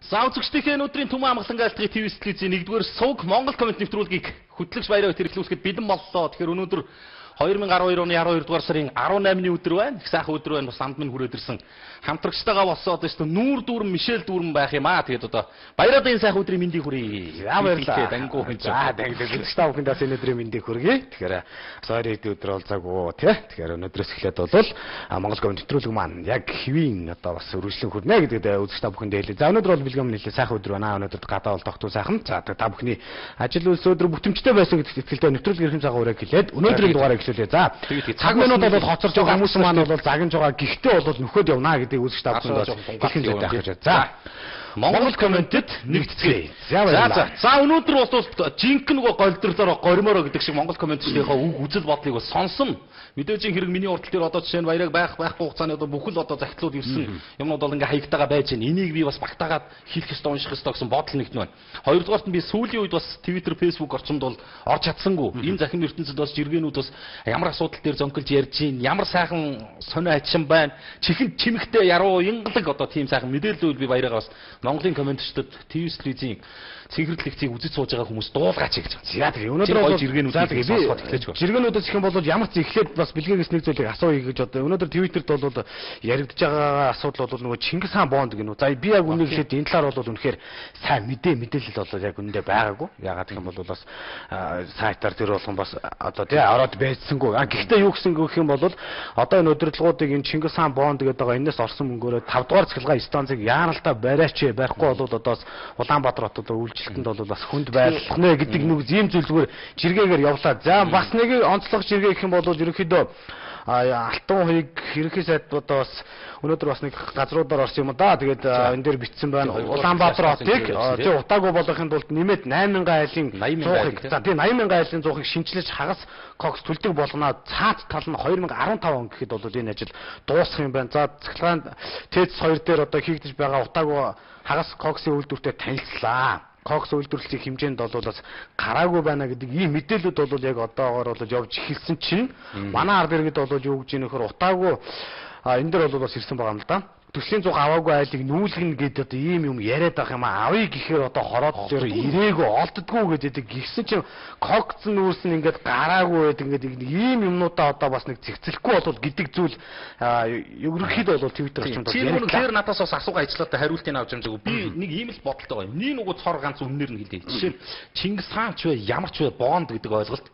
За үзэгчдийнхээ өнөөдрийн Түмэн амгалан айлтгын ТV телевизийн 1-р сувг Монгол комент нэвтрүүлгийг хөтлөгч баяраа хэрэглүүлэхэд бэлэн боллоо. Тэгэхээр өнөөдөр 2012 оны 12 дугаар сарын 18-ны өдөр байна. Их сайхан өдөр байна. Бас анд минь хүрээд ирсэн. Хамтрагчтайгаа болсон одоо шүү дээ нүүр дүүрэн Мишель дүүрэн байх юм аа. Тэгээд одоо баяраад энэ сайхан өдрийн мэндийг хүргэе. Баярлалаа. Дангуу хийж. За дангуу. Став хүндээс энэ өдрийн мэндийг хүргэе. Тэгэхээр сарын өдөр болзаагүй тий. Тэгэхээр өнөөдрөөс эхлээд бол Монгол комент нэвтрүүлэг маань яг хэвийн одоо бас өргөжлөн хүрнэ гэдэг үзэгч та бүхэндээ хэлээ. За өнөөдөр бол бэлгэм нийлээ сайхан өдөр байна. Өнөөдөр гадаа бол тогтвол сайхан. За та бүхний ажил үйлс өдөр бүтэмжтэй байсан гэдэгт итгэлтэй нэвтрүүлэг ирэх цагаа өрөө хэлээд өнөөдрийн дугаарыг эхлүүлээ. За цаг минут бол хоцорж байгаа хүмүүс маань бол загнаж байгаа. Гэхдээ бол нөхөд явна гэдэг үзэгч та бүхэнд хэлхэн зүйтэй авах гэж. За Монгол комментэд нэгтгэцгээе. За өнөөдөр бол жинхэнэ нөгөө голдрлороо горимороо гэдэг шиг Монгол комментчдийнхээ үг үзэл бодлыг бас сонсон. Мэдээж хэрэг миний уртл дээр одоо жишээ нь баяраг байхгүй хугацааны одоо бүхэл одоо захидлууд ирсэн юмнууд бол ингээ хаягтайгаа байж байна. Энийг би бас багтаагаад хийх ёстой унших ёстой гэсэн бодол нэгдэн байна. Хоёрдугаарт нь би сүүлийн үед бас Twitter, Facebook орчинд бол орж чадсангүй. Энэ захин ертөнцид бас жиргэнүүд бас ямар асуудал дээр зөнкөлж ярьж гин, ямар сайхан сонио ачин байна. Чихэнд чимэгтэй яруу инглэг одоо тийм сайхан мэдээлэл би баяраагаа бас Монголын комментчдад ТV телевизийн цэнхэр лекцийг үзэж сууж байгаа хүмүүс дуулгаач гэж. За тэгээ өнөөдөр бол жиргэнүүдийг сонсоход эхлэж байна. Жиргэнүүдээс их юм бол ямар ч эхлээд бас бэлгээс нэг зүйлийг асууя гэж одоо өнөөдөр Твиттерд бол яригдж байгаа асуудал бол нөгөө Чингис хаан бонд гэнэ үү. За би яг үнийг хэлээд энэ талаар бол үнэхээр сайн мэдээлэл бол яг үнэндээ байгаагүй. Ягаад гэх юм бол бас сайтаар тэр болгон бас одоо тий ороод байцсангүй. Гэхдээ юу гэсэн гэх юм бол одоо энэ удирдлагуудыг энэ Чингис хаан бонд гэдэг байгаа энэс орсон мөнгөөрөө 5 дугаар цахилгаан станцыг яаралтай бариач байхгүй бол одоос Улаанбаатар хотод үйлчлэлтэнд бол бас хүнд байлгах нэ гэдэг нэг ийм зүйл зүгээр жиргээгээр явлаа. За бас нэг онцлог жиргээ гэх юм бол ерөнхийдөө алтан хуйг ерөнхий сайд одоо бас өнөөдөр бас нэг газруудаар орсон юм да. Тэгээд энэ дээр бичсэн байна. Улаанбаатар хотыг тий утаагүй болгохын тулд нэмээд 8000 айлын 100-ыг за тий 8000 айлын 100-ыг шинжилж хагас кокс төлдөг болгоно. Цаад тал нь 2015 он гэхэд бол энэ ажил дуусах юм байна. За цахилгаан ТЭЦ 2 дээр одоо хийгдэж байгаа утаагүй хагас коксын үйлдвэртэй танилцлаа. Кокс үйлдвэрлэлийн хэмжээнд бол бас гараагүй байна гэдэг ийм мэдээлэлүүд бол яг одоогоор бол явж эхэлсэн чинь манай ард иргэд бол юу гэж нөхөр утаагүй энэ дэр бол бас ирсэн байгаа юм л да. Төслийн зуг аваагүй айлыг нүүлгэн гэдэг одоо ийм юм яриад байгаа юм аа. Авъя гэхээр одоо хороод дээр ирээгүй олддггүй гэдэг гихсэн чинь кокс нүүрсэн ингээд гараагүй байдаг ингээд ийм юмнуудаа одоо бас нэг зэгцэлэхгүй болвол гэдэг зүйл ерөнхийдөө бол Twitter орчинд бол яг тэр надаас бас асууга ажиллаатай хариултыг авч юмжаагүй. Би нэг ийм л бодолтой байна. Нэг нөгөө цор ганц үннээр нь хэлээ. Жишээ нь Чингис хаан ч вэ ямар ч вэ бонд гэдэг ойлголт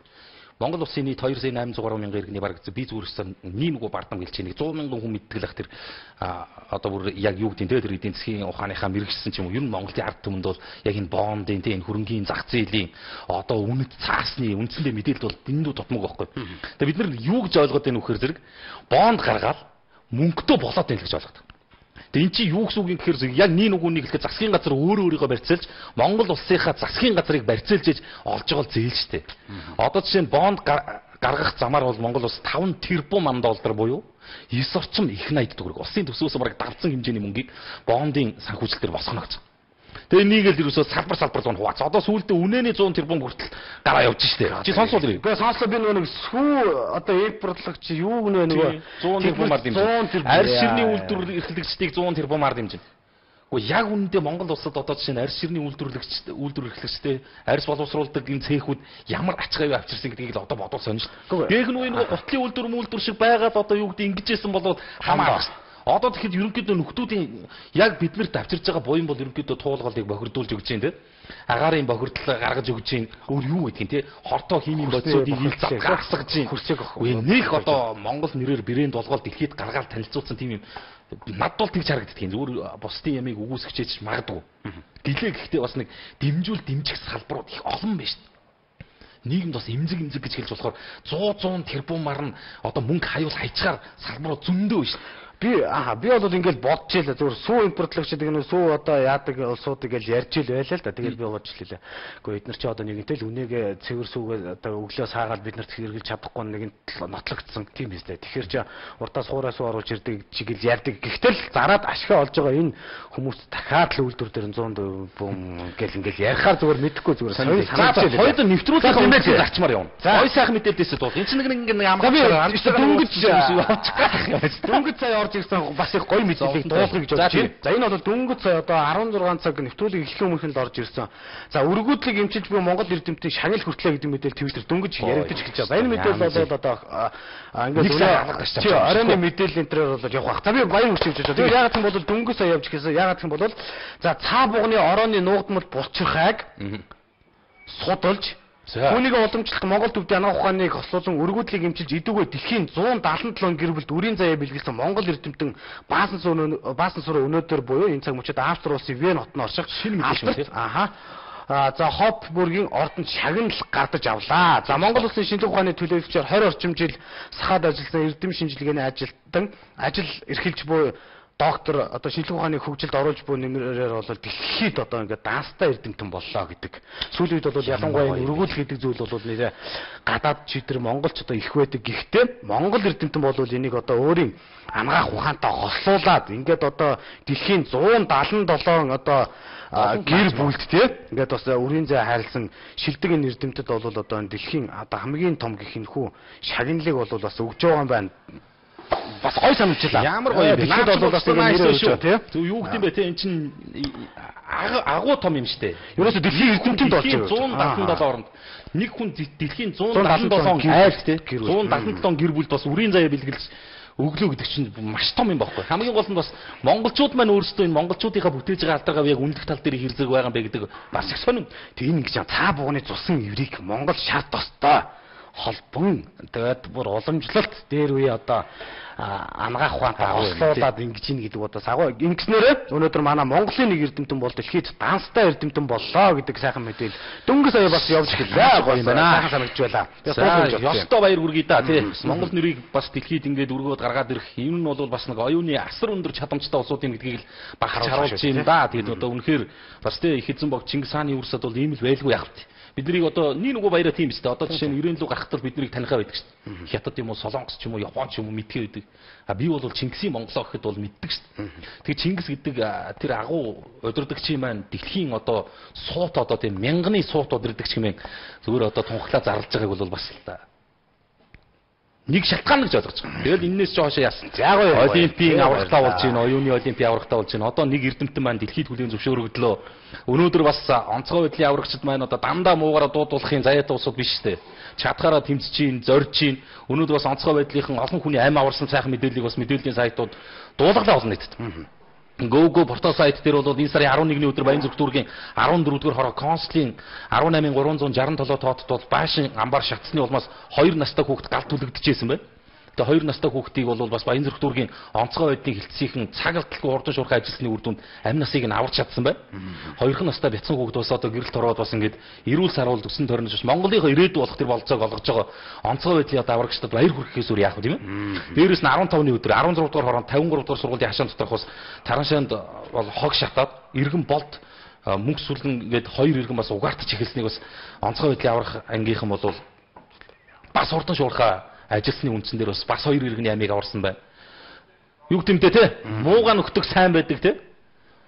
Монгол улсын нийт 2,800 мянган иргэний бараг би зүрхсэн нэг бардам гэлж нэг 100 мянган хүн мэдтгэл ах тэр одоо бүр яг юу гэдэг тэр эдийн засгийн ухааныхаа мэрэгчсэн ч юм уу ер нь Монголын ард түмэнд бол яг энэ бондын энэ хөрөнгийн зах зээлийн одоо үнэт цаасны үндсэндээ мэдээлэл бол дэндүү тутмаг байхгүй. Тэгээ бид нар юу гэж ойлгоод байна вөхөр зэрэг бонд гаргаад мөнгөтэй болоод байна л гэж ойлгоод. Тэгээ эн чи юу гэсэн үг юм гэхээр яг нэг нүгүнийг хэлэхэд засгийн газар өөрийгөө барьцаалж Монгол улсынхаа засгийн газрыг барьцаалж иж олж байгаа зээл штэ. Одоо жишээ нь бонд гаргах замаар бол Монгол улс 5 тэрбум $, буюу 9 орчим их 80 төгрөг улсын төсвөөс бараг давцсан хэмжээний мөнгийг бондын санхүүжилтээр босгоно гэж. Тэгээ нийгэл ерөөсөө салбар зүүн хувац. Одоо сүүлдээ үнэний 100 тэрбум хүртэл гараа явж штэ. Чи сонсоод ирээ. Гэхдээ сонслоо би нэг сүү одоо экспортлогч юу гэнэ нөгөө 100 тэрбумаар дэмжин. Арьс ширний үйлдвэр эрхлэгчдийг 100 тэрбумаар дэмжин. Гэхдээ яг үнэндээ Монгол улсад одоо жишээ нь арьс ширний үйлдвэр эрхлэгчтэй арьс боловсруулдаг энэ цехүүд ямар ач гавь авчирсан гэдгийг л одоо бодвол сонь шүү дээ. Дээгнүү нөгөө гутлын үйлдвэр шиг байгаад одоо юу гэдэг ингэжсэн болоод хамаа. Одоо тэгэхэд ерөнхийдөө нөхдүүдийн яг биднэрт авчирж байгаа буян бол ерөнхийдөө туулгалыг бохирдуулж өгч дээ. Агаарын бохирдлыг гаргаж өгч дээ. Өөр юу гэдгийг те хортой химийн бодисуудыг хилцээ гаргасгаж дээ. Хөрсөг ахгүй. Нэг одоо Монгол нэрээр брэнд болгоод дэлхийд гаргаад танилцуулсан тийм юм над бол тэгж харагддаг юм. Зүгээр бусдын ямиг үгүйсгчээч магадгүй. Гэлээ гэхдээ бас нэг дэмжих салбарууд их олон байна шүү дээ. Нийгэмд бас эмзэг гэж хэлж болохоор 100 тэрбумаар нь одоо мөнгө хаяул хайчгаар салбарууд зөндөө байна шүү дээ. Би бол ингээд бодож байлаа. Зүгээр сүү импортлогч гэдэг нь сүү одоо яадаг улсууд гэж ярьж ил байлаа л да. Тэгээд би бодож хэлээ. Гэхдээ эдгээр чи одоо нэгэнтэй л үнэгээ цэвэр сүүгээ одоо өглөө саагаад бид нарт хэрэгжилж чадахгүй нэгэнт нотлогдсон тийм биз дээ. Тэгэхээр чи уртаа суураас оруулж ирдэг чиглэл ярьдаг. Гэхдээ л зараад ашигаа олж байгаа энэ хүмүүс дахиад л үйлдвэр дээр 100% гэл ингээд ярихаар зүгээр мэдэхгүй зүгээр санаад байлаа. Хойд нэвтрүүлэх хүмүүс зарчмаар явна. Ой сайхан мэдээлэлээс бол энэ чинь нэг амар дөнгөж сая орж ирсэн бас их гоё мэдээлэл дуулах гэж бодож байна. За энэ бол дөнгөж сая одоо 16 цаг нэвтрүүлэг эхлэх өмнөнд орж ирсэн. За өргөдлөг эмчилж буй Монгол эрдэмтдийн шагнал хүртлээ гэдэг мэдээлэл Твиттер дөнгөж яригдаж эхэлж байгаа. Энэ мэдээлэл бол одоо ингээд оройн мэдээлэл энэ төрөөр бол явах бах. За би баяр хүрч хэлж байгаа. Тэгээд ягаад гэм бол дөнгөж сая явж гисэн. Ягаад гэм бол за цаа бугны орооны нуугдмал булчирхайг судалж түүнийг уламжлах Монгол төвд янга ухааныг хослуулан өргөдлийг эмчилж идүүгээ дэлхийн 177 гэр бүлд үрийн заяа бэлгэлсэн Монгол эрдэмтэн баасан сураа өнөөдөр буюу энэ цаг мөчид Австри улсын Вен хотод орших шинэ мэдээлэл за Хопбургийн ордонд шагнал гардаж авлаа. За Монгол улсын шинжлэх ухааны төлөөлөгчөөр 20 орчим жил сахад ажилласан эрдэм шинжилгээний ажил эрхэлж буй доктор одоо шинжлэх ухааны хөгжилд оруулж буй нэмрээр бол дэлхийд одоо ингээд данстай эрдэмтэн боллоо гэдэг. Сүүлийн үед бол ялангуяа өргөдөл гэдэг зүйл бол нэрээ гадаад чидэр Монголч одоо их байдаг. Гэхдээ Монгол эрдэмтэн бол энийг одоо өөрийн ангаах ухаантай хослуулад ингээд одоо дэлхийн 177 одоо гэр бүлд тийм ингээд бас үрийн зай хайрлсан шилдэг энэ эрдэмтэд бол одоо дэлхийн одоо хамгийн том гэх энэхүү шагналыг бол бас өгж байгаа юм байна. Бас гой санагдчихлаа. Ямар гоё юм бэ? Наад бол бас нэрээ шүү тийм. Зөв юу гэдэг юм бэ те эн чин агуу том юм штэ. Ерөөсө дэлхийн эрдэмтэнд болж байгаа. 177 оронд нэг хүн дэлхийн 177 айл те 177 гэр бүлд бас үрийн заяа бэлгэлж өглөө гэдэг чинь маш том юм байхгүй. Хамгийн гол нь бас монголчууд маань өөрсдөө энэ монголчуудынхаа бүтээж байгаа алдаргаа яг үнэлэх тал дээр хэрзэг байгаа юм бэ гэдэг бас их сонирм. Тэг энэ ингэж цаа бугны цусан еврейг Монгол шат тостой холбон тэгээд бүр уламжлалт дээр үе одоо ангаах ухаантай авслуулад ингэж ийн гэдэг бодос агуу ингэснээрээ өнөөдөр манай Монголын нэг эрдэмтэн бол дэлхийд данстай эрдэмтэн боллоо гэдэг сайхан мэдээлэл дөнгөж сая бас явж гэлээ гоё юм байна. Сайхан санагдж байлаа. Ёстой баяр хүргэе да тий. Монгол нэрийг бас дэлхийд ингээд өргөөд гаргаад ирэх юм нь бол бас нэг оюуны асар өндөр чадамжтай улсууд юм гэдгийг л бахарч харуулж юм да. Тэгээд одоо үнэхээр бас тий их эзэн бог Чингис хааны үрсэд бол ийм л байлгүй яах вэ? Биднийг одоо нэг нөгөө баяраа тийм шүү дээ. Одоо жишээ нь 90 лүү гарахтал биднийг танихаа байдаг шүү дээ. Хятад юм уу, Солонгос ч юм уу, Япон ч юм уу мэдхээ байдаг. А би бол Чингисийн Монголоо гэхэд бол мэддэг шүү дээ. Тэгээ Чингис гэдэг тэр агуу удирдагчийн маань дэлхийн одоо суут одоо тийм мянганы суут удирдагч хэмээн зүгээр одоо тунхлаа зарлж байгааг бол бас л та нэг шалтгаан гэж ойлгож байгаа. Тэгэл энээс ч хоошоо яасан. Олимпийн аврагтаа болж байна, оюуны олимпийн аврагтаа болж байна. Одоо нэг эрдэмтэн маань дэлхийд хүлээн зөвшөөрөгдлөө. Өнөөдөр бас онцгой байдлын аврагчид маань одоо дандаа муугаараа дуудуулахын заяатай улсууд биш шүү дээ. Чадхаараа тэмцэж чинь, зорж чинь. Өнөөдөр бас онцгой байдлынхан олон хүний амь аварсан сайхан мэдээллийг бас мэдээллийн сайтууд дуулгалаа олон нийтэд. Go портал сайт дээр бол энэ сарын 11-ний өдөр Баянзүрх дүүргийн 14-р хороо консулын 18367 тоотод бол Баашин амбар шатсны улмаас 2 настай хүүхэд галт түлэгдэжсэн байна. Тэгээ 2 настай хүүхдийг бол бас Баянзүрх дүүргийн онцгой байдлын хилцээхэн цаг алдалгүй урдан шуурхай ажилласны үр дүнд амь насыг нь аварч чадсан байна. 2 настай бяцхан хүүхэд бас одоо гэрэлт ороод бас ингээд эрүүл саруул төсөн тойрнож бас Монголынхаа ирээдүй болох тэр болцоог олгож байгаа онцгой байдлын одоо аврагчдад баяр хүргэхээс өөр яах вэ тийм ээ. Дээрээс нь 15-ны өдөр 16 дугаар хороонд 53 дугаар сургуулийн хашаан доторх бас Тараншаанд бол хог шатаад иргэн болд мөнх сүлгэн гээд 2 иргэн бас угаартаж эхэлснийг бас онцгой байдлын аврах ангийнхан бол бас урдан шуурхай ажилсны үндсэн дээр бас 2 иргэний амийг аварсан байна. Юу гэмтэй те? Мууга нөхдөг сайн байдаг те?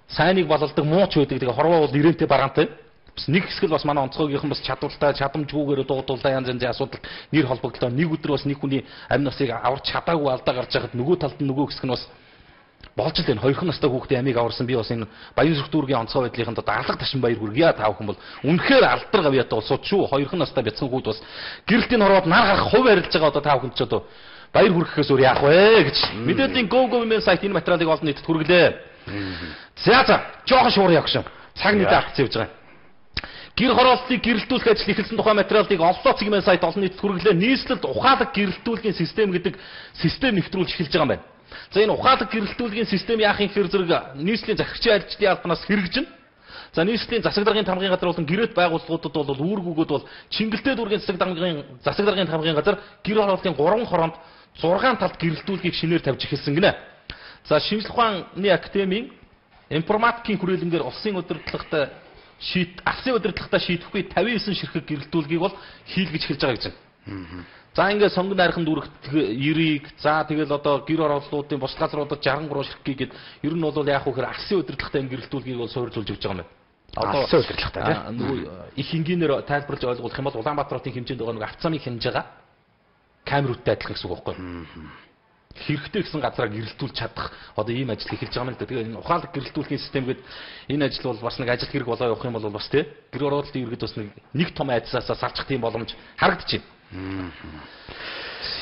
Сайныг бололдог мууч байдаг. Тэгээ хорвоо бол ирэнтэй бараантай. Бас нэг хэсэг л бас манай онцгойгийнхан бас чадвартай, чадамжгүйгээр дуудуулаа янз янзын асуудал нэр холбогдлоо. Нэг өдөр бас нэг хүний амь насыг аварч чадаагүй алдаа гарч байхад нөгөө талд нь нөгөө хэсэг нь бас болж л энэ 2 настай хүүхдийн амийг аварсан би бас энэ Баянзүрх дүүргийн онцгой байдлынханд одоо алга ташин баяр хүргье та бүхэн бол үнэхээр алдар гавьяатай улсууд шүү. 2 настай бяцхан хүүхд бас гэрэлтийн хорвоод нар гарах хувь арилж байгаа одоо та бүхэнд ч одоо баяр хүргэхээс өөр яах вэ гэж мэдээллийн go-go-мен сайт энэ материалыг олон нийтэд хүргэлээ. За жоохон шуурын явах цаг нийтэд акц явж байгаа. Гэр хорооллыг гэрэлтүүлэх ажил эхэлсэн тухай материалыг онлоо цэгмэн сайт олон нийтэд хүргэлээ. Нийслэлд ухаалаг гэрэлтүүлгийн систем гэдэг систем нэвтрүүлж эхэлж байгаа юм байна. За энэ ухаалаг гэрэлтүүлгийн систем яахын хэр зэрэг нийслэлийн захирагчийн ажилчдын албанаас хэрэгжинэ. За нийслэлийн засаг даргын тамгын газар болон гэрээт байгууллагуудад бол үүргүүгүүд бол Чингэлтэй дүүргийн засаг даргын тамгын газар гэр хорооллын 3 хороонд 6 талд гэрэлтүүлгийг шинээр тавьж эхэлсэн гинэ. За шинжлэх ухааны академийн информатикийн хүрээлэнгээр улсын удирдлагатай шийдэхгүй 59 ширхэг гэрэлтүүлгийг бол хийлгэж эхэлж байгаа гэж байна. За ингээд сонгон найрхан дүрхт 90-ийг за тэгэл одоо гэр оролдлуудын бус газруудад 63 ширхгийг гээд ер нь бол яах вэ гэхээр алсын удирдлагатай гэрэлтүүлгийг бол суурьжуулж өгч байгаа юм байна. Одоо алсын удирдлагатай нөгөө их энгийнээр тайлбарлаж ойлгуулах юм бол Улаанбаатар хотын хэмжээнд байгаа нөгөө авцамыг хянаж байгаа камеруудтай адилхан гэсэн үг байхгүй юу? хэрэгтэй гэсэн газраа гэрэлтүүлж чадах одоо ийм ажил эхэлж байгаа юм л да. Тэгээ ухаалаг гэрэлтүүлэхийн систем гээд энэ ажил бол бас нэг ажил хэрэг болоо явах юм бол бас тий гэр оролтын иргэд бас нэг том айдсаасаа салчих тийм боломж харагдчихэв.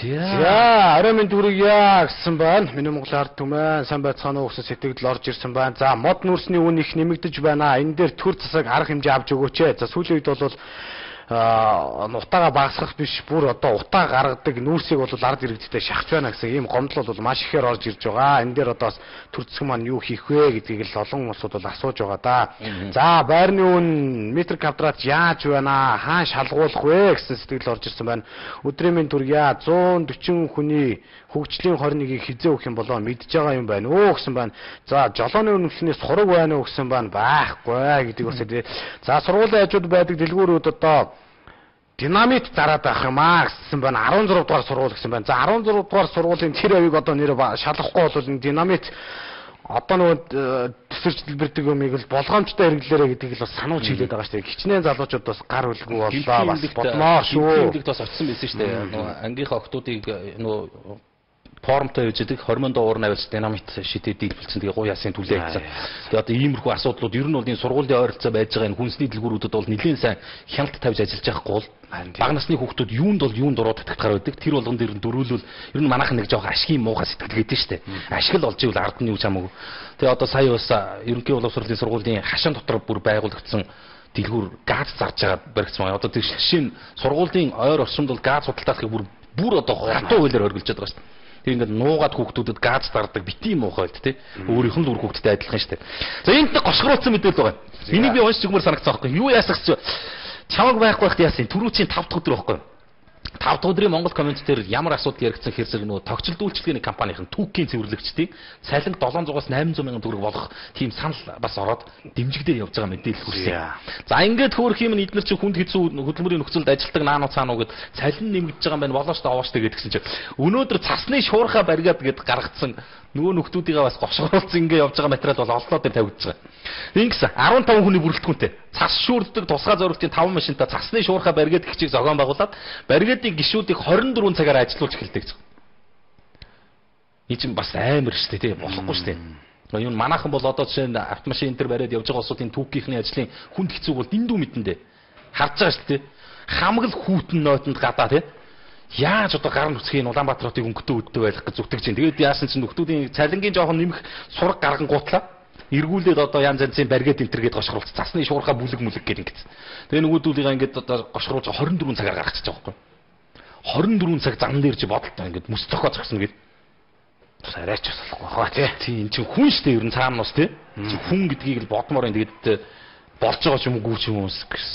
За, орой минь дүргийа гэсэн байна. Миний Монголын ард түмэн сайн байцгаана уу гэсэн сэтгэл орж ирсэн байна. За, мод нүрсний үн их нэмэгдэж байна. Энэ дээр төр засаг арга хэмжээ авч өгөөч. За, сүүлийн үед бол утаагаа багасгах биш бүр одоо утаа гаргадаг нүүрсийг бол ард иргэдтэй шахаж байна гэсэн ийм гомдол бол маш ихээр орж ирж байгаа. Энэ дээр одоо төр засаг маань юу хийх вэ гэдгийг л олон улсууд бол асууж байгаа да. За, байрны үн метр квадрат яаж байна? Хаан шалгуулах вэ гэсэн сэтгэл орж ирсэн байна. Өдрийн минь дүргийа 140 хүний хөгжлийн 21-ийг хизээ өгөх юм болоо мэдж байгаа юм байна өө гэсэн байна. За, жолооны үнэмшлэнээс сураг байна уу гэсэн байна. Байхгүй гэдэг бас тий. За, сургуулийн хажууд байдаг дэлгүүрүүд одоо динамит зараад байх юм аа гэсэн байна. 16 дугаар сургууль гэсэн байна. За 16 дугаар сургуулийн тэр авийг одоо нэр шалгахгүй бол энэ динамит одоо нөгөө төсөрч дэлбэрдэг юмыг л болгоомжтой хэрэглээрэ гэдгийг л бас сануулж хэлээд байгаа шүү дээ. Хичнээн залуучууд бас гар хөлгүй боллоо бас бодмоор шүү. Гэмтэлд бас очсон байсан шүү дээ. Нөгөө ангийнхаа охтуудыг нөгөө формтой байж байгаа 20 доор навьж динамит шидэд дийлбэлсэн тэгээ гоо ясын түлээ гэсэн. Тэгээ одоо иймэрхүү асуудлууд ер нь бол энэ сургуулийн ойролцоо байж байгаа энэ хүнсний дэлгүүрүүдэд бол нэлээд сайн хяналт тавьж ажиллаж байхгүй бол бага насны хүүхдүүд юунд дуруу татгахаар байдаг. Тэр болгон дээр дөрүүлвэл ер нь манайхан нэг жоох ашигын муухай сэтгэл гэдэг шүү дээ. Ашиг л олж ивэл ард нь юу ч хамаагүй. Тэгээ одоо сая бас ерөнхий боловсролын сургуулийн хашаан дотор бүр байгуулагдсан дэлгүүр газ зарж байгаа баригдсан байна. Одоо тэр шин сургуулийн ойр орчимд бол газ худалдаахыг бүр одоо хатуу хуулиар оргилж байгаа шүү дээ. Тэг ингээд нуугаад хүүхдүүдэд газ зардаг битгий муухай байд тий. Өөрийнх нь л үр хүүхдтэй адилхан шүү дээ. За энд нэг гошгоруулсан мэдээлэл байгаа. Энийг би уншиж өгмөр санагцсан байхгүй. Юу яасах ч чамаг байхгүй байхад яасан. Түрүүчийн 5 дахь өдөр байхгүй. 5 дахь өдрийн Монгол коммент дээр ямар асуудал яригдсан хэрэг нөгөө тогтчил дүүлчлэгээний компанийн түүхийн цэвэрлэгчдийн цалин 700-аас 800 мянган төгрөг болох тийм санал бас ороод дэмжигдээ явж байгаа мэдээлэл хүрсэн. За ингээд хөөх юм эдгээр чинь хүнд хэцүү хөдөлмөрийн нөхцөлд ажилладаг наануу цаануу гэд цалин нэмэгдэж байгаа юм байна болооч тааваачтай гэдгсэн чинь өнөөдөр цасны шуурхаа баригад гэд гаргацсан нөгөө нөхдүүдийгээ бас гошгоруулсан ингээд явж байгаа материал бол олноо дээр тавигдж байгаа. Ингэсэн 15 хүний бүрэлдэхүүнтэй цас шүүрдэг тусгай зорилтын 5 машинтай цасны шуурхаа баригад гिचийг зохион байгуулад баригадын гишүүдийг 24 цагаар ажилуулж эхэлдэг гэсэн. Энэ чинь бас амар шүү дээ тий болохгүй шүү дээ. Юу манайхан бол одоо жишээ нь автомашин энэ төр бариад явж байгаа улсуудын түүхийнхний ажлын хүнд хэцүү бол дэндүү мэдэндээ харж байгаа шүү дээ. Хамаг л хүүтэн нойтонд гадаа тий яаж одоо гар нүцгийн Улаанбаатар хотыг өнгөтэй өддөө байх гэж зүгтэж чинь. Тэгээд яасан чинь нөхдүүдийн цалингийн жоохон нэмэх сураг гарган гуутлаа. Эргүүлээд одоо янз янзын баригад энтергээд гошгоруулж цасны шуурхаа бүлэг мүлэг гэдэг ингэсэн. Тэгээ нөгөөдүүлийг ингээд одоо гошгоруулж 24 цагаар гаргачих жоохгүй. 24 цаг зам дээр чи бодолтой ингээд мэс цохоо зогсно гэдэг. Арайч болохгүй хаа тий. Эн чинь хүн штэ ер нь цаанаас тий. Хүн гэдгийг л бодмоор энэ тэгээд болж байгаа ч юм уу гүч юм уу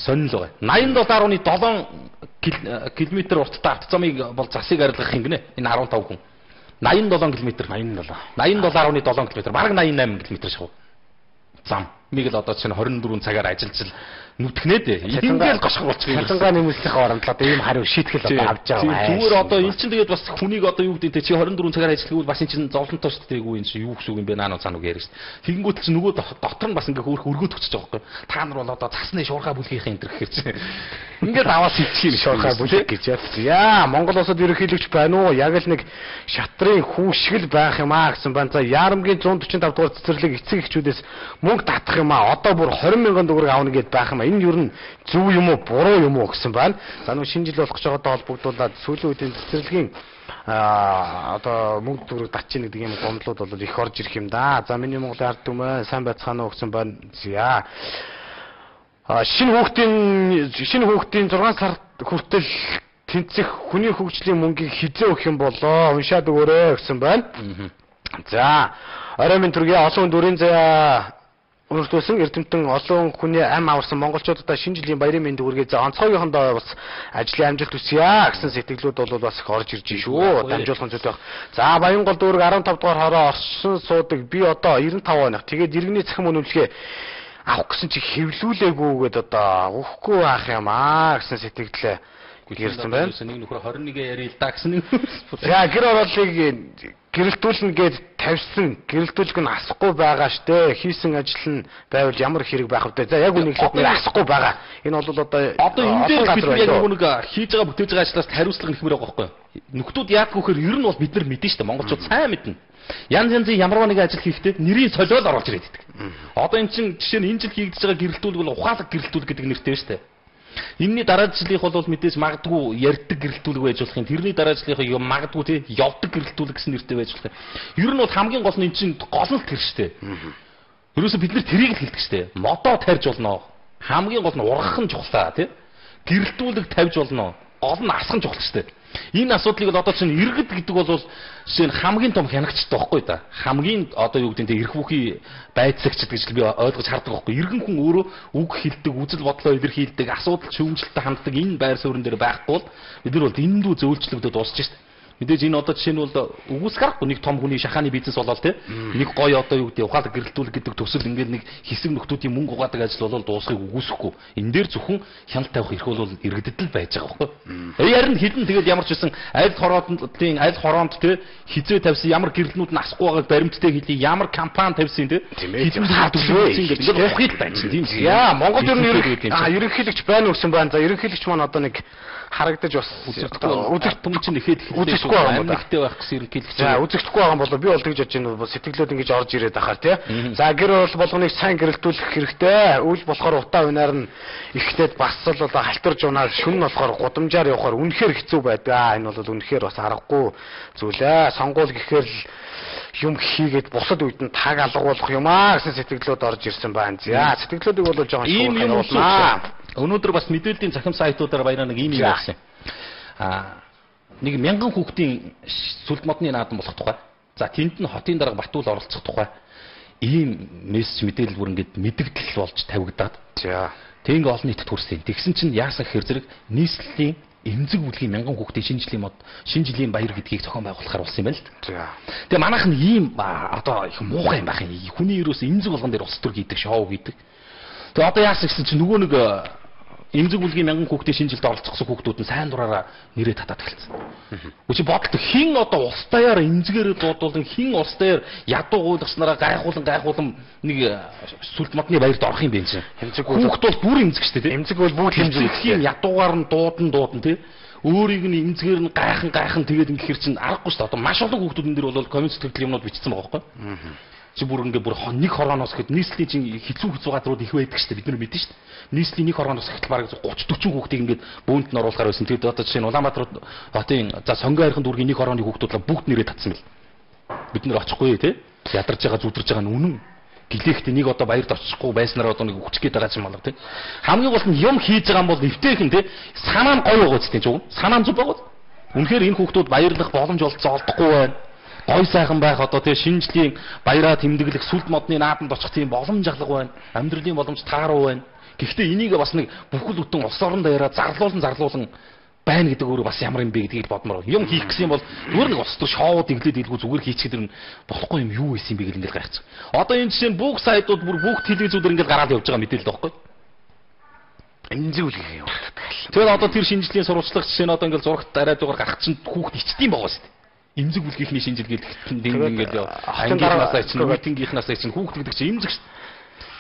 сонирхол байгаа. 87.7 км урттай автозамыг бол засыг арилгах юм гинэ. Энэ 15 хүн. 87 км 87.7 км бараг 88 км шахав. Зам. Нэг л одоо чинь 24 цагаар ажиллаж нүтгэнээд ингээл гошгоруулчих юм. Цалингаа нэмэлтийнхээ оронд л одоо ийм хариу шийтгэл одоо авч байгаа. Зүгээр одоо эн чинь тэгээд бас хүнийг одоо юу гэдэг чи 24 цагаар ажиллахыг бас эн чинь зовлонтой шүү дээ. Эн чинь юу гэсэн үг юм бэ наануу цаануу ярьж шүү. Тэгэнгүүт чи нөгөө дотор нь бас ингээ хөөх өргөө төгсөж байгаа байхгүй. Та нар бол одоо цасны шуурхаа бүлгийнхээ энэ төр гэхэр чи ингээд аваад сэтчих юм шуурхаа бүлэг гэж яа. Монгол улсад ерөнхийлөгч байна уу? Яг л нэг шатрын хүүшгэл байх юм аа гэсэн байна. За Ярамгийн 145 дугаар цэцэрлэг эцэг эхчүүдээс мөнгө татах юм аа. Одоо бүр 20 мянган төгрөг авна гэд байх юм аа. Энэ ер нь зөв юм уу буруу юм уу гэсэн байна. За нөгөө шинэ жил болох жогоодоо холбогдуулаад сүүлийн үеийн цэцэрлэгийн одоо мөнгө төгрөг татчих гэдэг юм гомдлууд бол их орж ирэх юм да. За миний Монголын ард түмэн сайн байцгаана уу гэсэн байна. За шинэ хүүхдийн 6 сар хүртэл тэнцэх хүний хөгжлийн мөнгийг хизээ өгөх юм болоо уншаад өгөөрэй гэсэн байна. За орой минь төргийн олон дүрийн заяа Өөртөөсөн эрдэмтэн олон хүний ам аварсан монголчуудаа шинэ жилийн баярын мэнд хүргэе. За онцгойгондоо бас ажлын амжилт хүсье гэсэн сэтгэлүүд бол бас их орж ирж шүү. Дамжуулхан зүйл байх. За Баянгол дүүрэг 15 дугаар хороо орсон суудаг. Би одоо 95 онох. Тэгээд иргэний цахим үнэмлэгээ авах гэсэн чи хэвлүүлээгүйгээд одоо өгөхгүй байх юм аа гэсэн сэтгэлээ гэрэлсэн байна. Нэг нөхөр 21 ярил та гэсэн. За гэр ороолыг гэрэлтүүлнэ гээд тавьсан. Гэрэлтүүлэх нь асахгүй байгаа штэ. Хийсэн ажил нь байвал ямар хэрэг байх вэ? За яг үнийг хэлбэл асахгүй байгаа. Энэ бол одоо энэ дээр бид яг нэг хийж байгаа бүтээж байгаа ажлаас хариуцлага нэх мөрөг байхгүй юу? Нөхдүүд яадаг вөхөр ер нь бол бид нар мэдэн штэ. Монголчууд сайн мэднэ. Янз янзын ямарваа нэг ажил хийхдээ нэрийн солиол оруулж ирээд байдаг. Одоо эн чинь жишээ нь энэ жил хийгдэж байгаа гэрэлтүүлэг бол ухаалаг гэрэлтүүлэг гэдэг нэртэй штэ. Энийний дараа жилийнх бол мэдээж магадгүй ярьдаг гэрэлтүүлэг байж болох юм. Тэрний дараа жилийнх магадгүй тий явдаг гэрэлтүүлэг гэсэн нэртэй байж болох юм. Ер нь бол хамгийн гол нь энэ чинь гол нь тэр штэ. Ерөөсө бид нар тэрийг л хэлдэг штэ. Модоо тарьж болно. Хамгийн гол нь ургах нь чухлаа тий. Гэрэлтүүлэг тавьж болно. Гол нь асах нь чухал штэ. Энэ асуудлыг одоо чинь иргэд гэдэг бол жишээ нь хамгийн том хянагчтай байхгүй да. Хамгийн одоо юу гэдэг нь эрх бүхий байцаагч гэж би ойлгож хардаг байхгүй. Иргэн хүн өөрөө үг хэлдэг, үзэл бодлоо илэрхийлдэг, асуудал шүүмжлэлтэй ханддаг энэ байр суурин дээр байхгүй бол бид нар бол дэндүү зөөлчлөгдөд дуусч шít. Мэдээж энэ одоо жишээ нь бол үгүйс гарахгүй нэг том хүний шахааны бизнес болол те. Нэг гоё одоо юу гэдэг ухаалаг гэрэлтүүлэг гэдэг төсөл ингээд нэг хэсэг нөхдүүдийн мөнгө угаадаг ажил бол дуусахыг үгүйсэхгүй. Энэ дээр зөвхөн хяналт тавих эрх бол иргэдэд л байж байгаа байхгүй. Харин хідэн тэгээд ямар ч байсан аль хороонд те хизээ тавьсан ямар гэрэлтнүүд нь асахгүй байгааг баримттай хэлий ямар компани тавьсан те. Хідэн төлөвлөсөн гэдэг ингээд ухыг байж тийм. Яа Монгол ер нь ерөнхийлөгч байна гэсэн байна. За ерөнхийлөгч маань одоо нэг харагдаж бас үзэгт юм чинь ихэд үзэхгүй байгаа юм да. Байх гэсэн ерөнхийлөгч. За үзэгдэхгүй байгаа бол би бол тэгж бодож байна. Сэтгэлүүд ингэж орж ирээд ахаар тий. За гэр болгоныг сайн гэрэлтүүлэх хэрэгтэй. Үйл болохоор утаа унаар нь ихтэй бас л халтарж унаад шүн нь болохоор гудамжаар явахаар үнэхээр хэцүү байдаг. Энэ бол үнэхээр бас аргагүй зүйл ээ. Сонгуул гэхээр л юм хийгээд бусад үед нь таг алгуулах юм аа гэсэн сэтгэлүүд орж ирсэн байна. За сэтгэлүүдийг бол жоохон шуурхай. Өнөөдөр бас мэдээллийн захим сайтуудаар баяраа нэг ийм юм явуулсан. Нэг 1000 хүүхдийн сүлд модны наадам болох тухай. За тэнд нь хотын дарга Батүл оролцох тухай. Ийм мессеж мэдээлэл бүр ингээд мэдэгдэл болж тавигдаад. За тэг ингээ олон нийтэд хүрсэн. Тэгсэн чинь яасан гэхээр зэрэг нийслэлийн эмзэг үлгийн 1000 хүүхдийн шинэ жилийн баяр гэдгийг зохион байгуулахаар болсон юм байна л. За. Тэгээ манайх нь ийм одоо их муухай юм байх юм. Хүний ерөөс эмзэг болгон дээр ус төр хийдэг, шоу хийдэг. Тэгээ одоо яасан гэсэн чинь нөгөө нэг эмзэг үлгийн 1000 хүүхдийн шинэ жилд оролцсон хүүхдүүд нь сайн дураараа нэрээ татаад эхэлсэн. Үгүй бодлоо хин одоо ус даяар эмзгээрээ дуудуулан хин ус даяар ядуу гуйлгаснараа гайхуулан нэг сүлд модны баярд орох юм бэ чинь. Хүүхд бол бүр эмзэг шүү дээ. Эмзэг бол бүгд эмзэг. Хин ядуугаар нь дуудан тий. Өөрийг нь эмзгээр нь гайхан тэгээд ингэхэр чинь аргагүй шүү дээ. Одоо маш олон хүүхдүүд энэ дэр бол коммент сэтгэл юмнууд бичсэн байгаа байхгүй. Чи бүр ингээ бүр нэг хорооноос гэхэд нийслэлийн чинь хэцүү газрууд их байдаг шүү дээ. Бид нар мэдэн шүү дээ. Нийслэлийн нэг хорооноос эхэлж бараг 30-40 хүүхдийг ингээд бүүнд нь оруулахаар байсан. Тэгээд одоо жишээ нь Улаанбаатар хотын за Сонгон хайрхан дүүргийн нэг хорооны хүүхдүүд бүгд нэрээ татсан бэл. Бид нар очихгүй тий. Ядарч байгаа зүдрж байгаа нь үнэн. Гэлээхдээ нэг одоо баярд очихгүй байснараа одоо нэг хүч гээд байгаа юм болов тий. Хамгийн гол нь юм хийж байгаа юм бол нэвтэйхэн тий. Санаа нь гоё байгаа үстэй ч үгүй. Санаа нь зүг байгаа. Үнэхээр энэ хүүхдүүд баярлах боломж олдохгүй байна. Гой сайхан байх одоо тэгээ шинжлэлийн баяраа тэмдэглэх сүлд модны наадамд очих тийм боломж алга байна. Амьдралын боломж тааруу байна. Гэхдээ энийг бас нэг бүхэл бүтэн улс орон даяараа зарлуулан байна гэдэг өөрөө бас ямар юм бэ гэдгийг бодмоор. Юм хийх гэсэн юм бол зүгээр нэг улс төр шоуд иглээд илгүү зүгээр хийчихээр нь болохгүй юм юу байсан юм бэ гэж ингээд гайхаж. Одоо энэ жишээ нь бүх сайтууд бүр бүх телевизүүдээр ингээд гараад явж байгаа мэдээлэл байхгүй. Эмзэг үлгэх юм. Тэгэхээр одоо тэр шинжлэлийн сурвалжлах жишээ нь одоо ингээд зурагт арай зүгээр гарах чинь хүүхд ичдэм байгаа шүү дээ. Эмзэг үлгийнхний шинжилгээд ингээд ангийнхнаасаа чинь үеийнхнаасаа чинь хүүхд гэдэг чинь эмзэг шүү дээ.